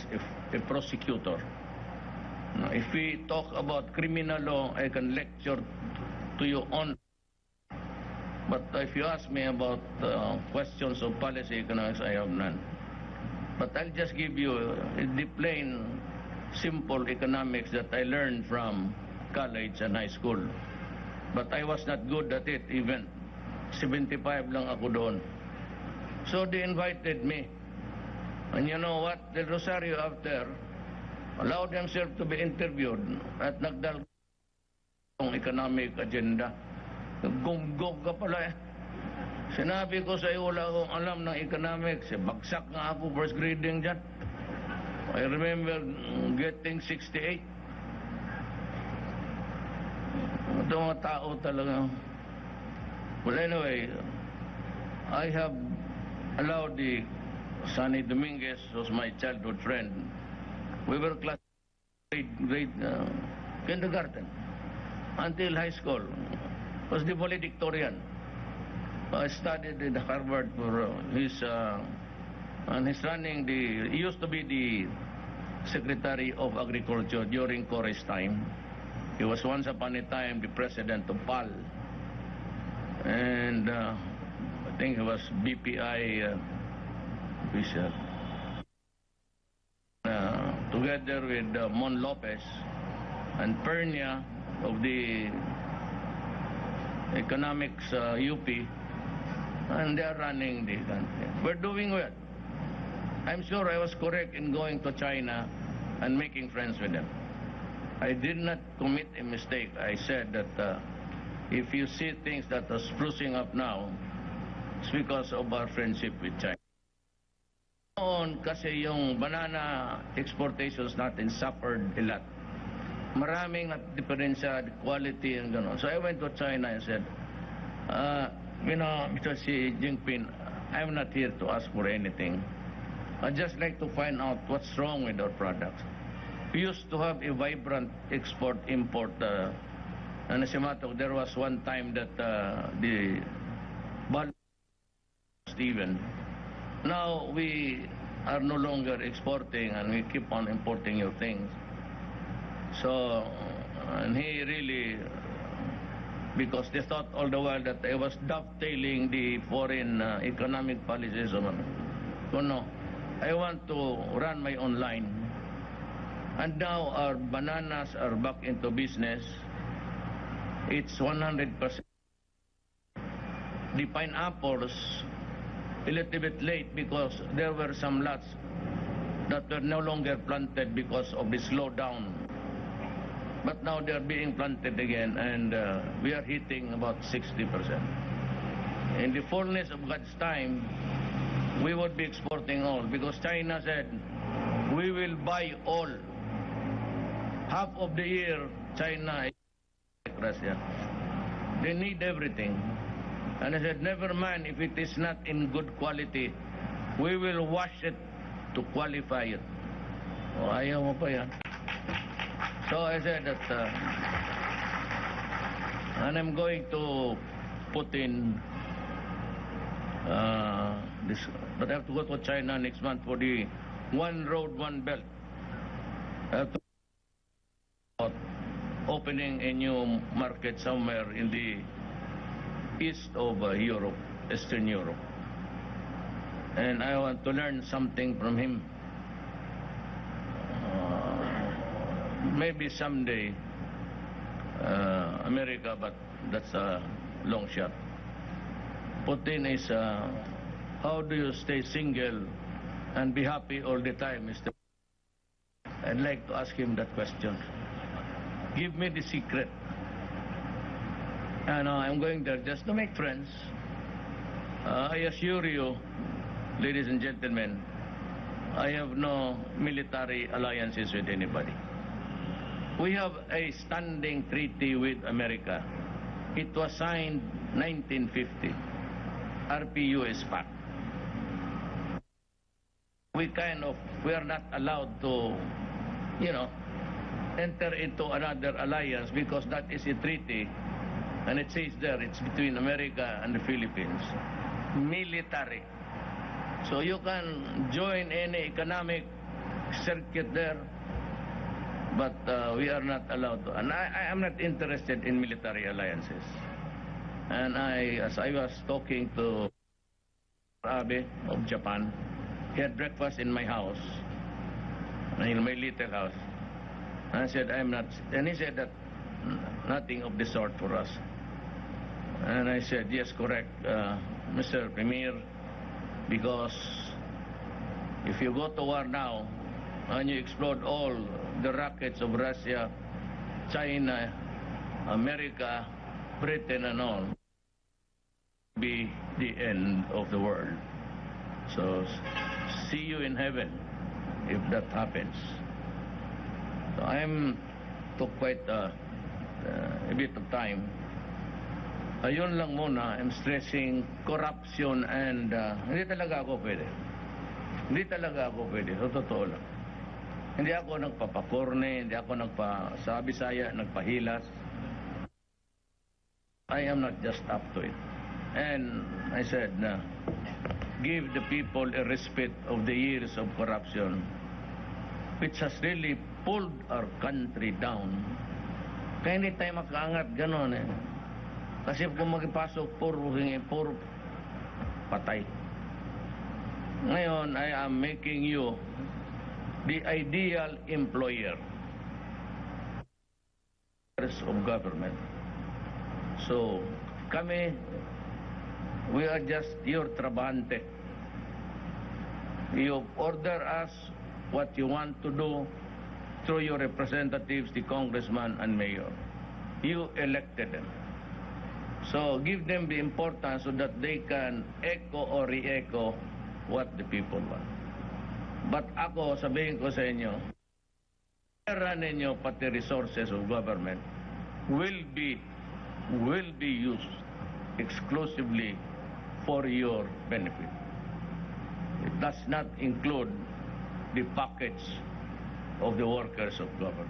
a prosecutor. Now, if we talk about criminal law, I can lecture to you on. But if you ask me about questions of policy economics, I have none. But I'll just give you the plain, simple economics that I learned from college and high school. But I was not good at it even. 75 lang ako doon. So they invited me. And you know what? Del Rosario after allowed himself to be interviewed at Nagdal. Ang economic agenda. Gunggong ka pala eh. Sinabi ko sa iyo, wala akong alam ng economics. Bagsak nga ako first grading dyan. I remember getting 68. Ito mga tao talaga. Well, anyway, I have allowed the Sonny Dominguez, was my childhood friend. We were class grade kindergarten until high school. Was the valedictorian. I studied in Harvard for and he's running he used to be the Secretary of Agriculture during Cory's time. He was once upon a time the president of PAL. And I think he was BPI official. Together with Mon Lopez and Pernia of the economics UP, and they are running the country. We're doing well. I'm sure I was correct in going to China and making friends with them. I did not commit a mistake. I said that if you see things that are sprucing up now, it's because of our friendship with China. Noon kasi yung banana exportations natin suffered a lot. Maraming diferensya, quality and gano'n. So I went to China and said, Mr. Xi Jinping, I'm not here to ask for anything. I'd just like to find out what's wrong with our products. We used to have a vibrant export-import. And as a matter, there was one time that the Steven. Now we are no longer exporting and we keep on importing your things. So, and he really, because they thought all the while that I was dovetailing the foreign economic policies. So no, I want to run my own line. And now our bananas are back into business. It's 100%. The pineapples, a little bit late because there were some lots that were no longer planted because of the slowdown. But now they are being planted again, and we are hitting about 60%. In the fullness of God's time, we would be exporting all, because China said, we will buy all. Half of the year, China is like Russia. They need everything. And I said, never mind if it is not in good quality, we will wash it to qualify it. Oh, ayaw mo pa yan. So I said that, and I'm going to put in this, but I have to go to China next month for the One Road, One Belt. I have to opening a new market somewhere in the east of Europe, Eastern Europe. And I want to learn something from him. Maybe someday America, but that's a long shot. Putin is, how do you stay single and be happy all the time, Mr. I'd like to ask him that question. Give me the secret. And I'm going there just to make friends. I assure you, ladies and gentlemen, I have no military alliances with anybody. We have a standing treaty with America. It was signed 1950. RPU-SPAC. We are not allowed to, enter into another alliance because that is a treaty. And it says there, it's between America and the Philippines. Military. So you can join any economic circuit there, but we are not allowed to. And I am not interested in military alliances. And as I was talking to Abe of Japan, he had breakfast in my house, in my little house. And I said, I'm not, and he said that nothing of the sort for us. And I said, yes, correct, Mr. Premier, because if you go to war now and you explode all the rockets of Russia, China, America, Britain and all be the end of the world. So see you in heaven if that happens. So I'm took quite a bit of time. Ayun lang muna, I'm stressing corruption and hindi talaga ako pwede. Hindi talaga ako pwede, so totoo lang. Hindi ako nagpapakorne, hindi ako sa Bisaya, nagpahilas. I am not just up to it. And I said na, give the people a respite of the years of corruption which has really pulled our country down. Kaya hindi tayo makaangat, gano'n eh. Kasi kung magpasok, puro patay. Ngayon, I am making you the ideal employer of government. So, kami, we are just your trabante. You order us what you want to do through your representatives, the congressman and mayor. You elected them. So give them the importance so that they can echo or re-echo what the people want. But ako, sabihin ko sa inyo, pera ninyo pati resources of government will be used exclusively for your benefit. It does not include the pockets of the workers of government.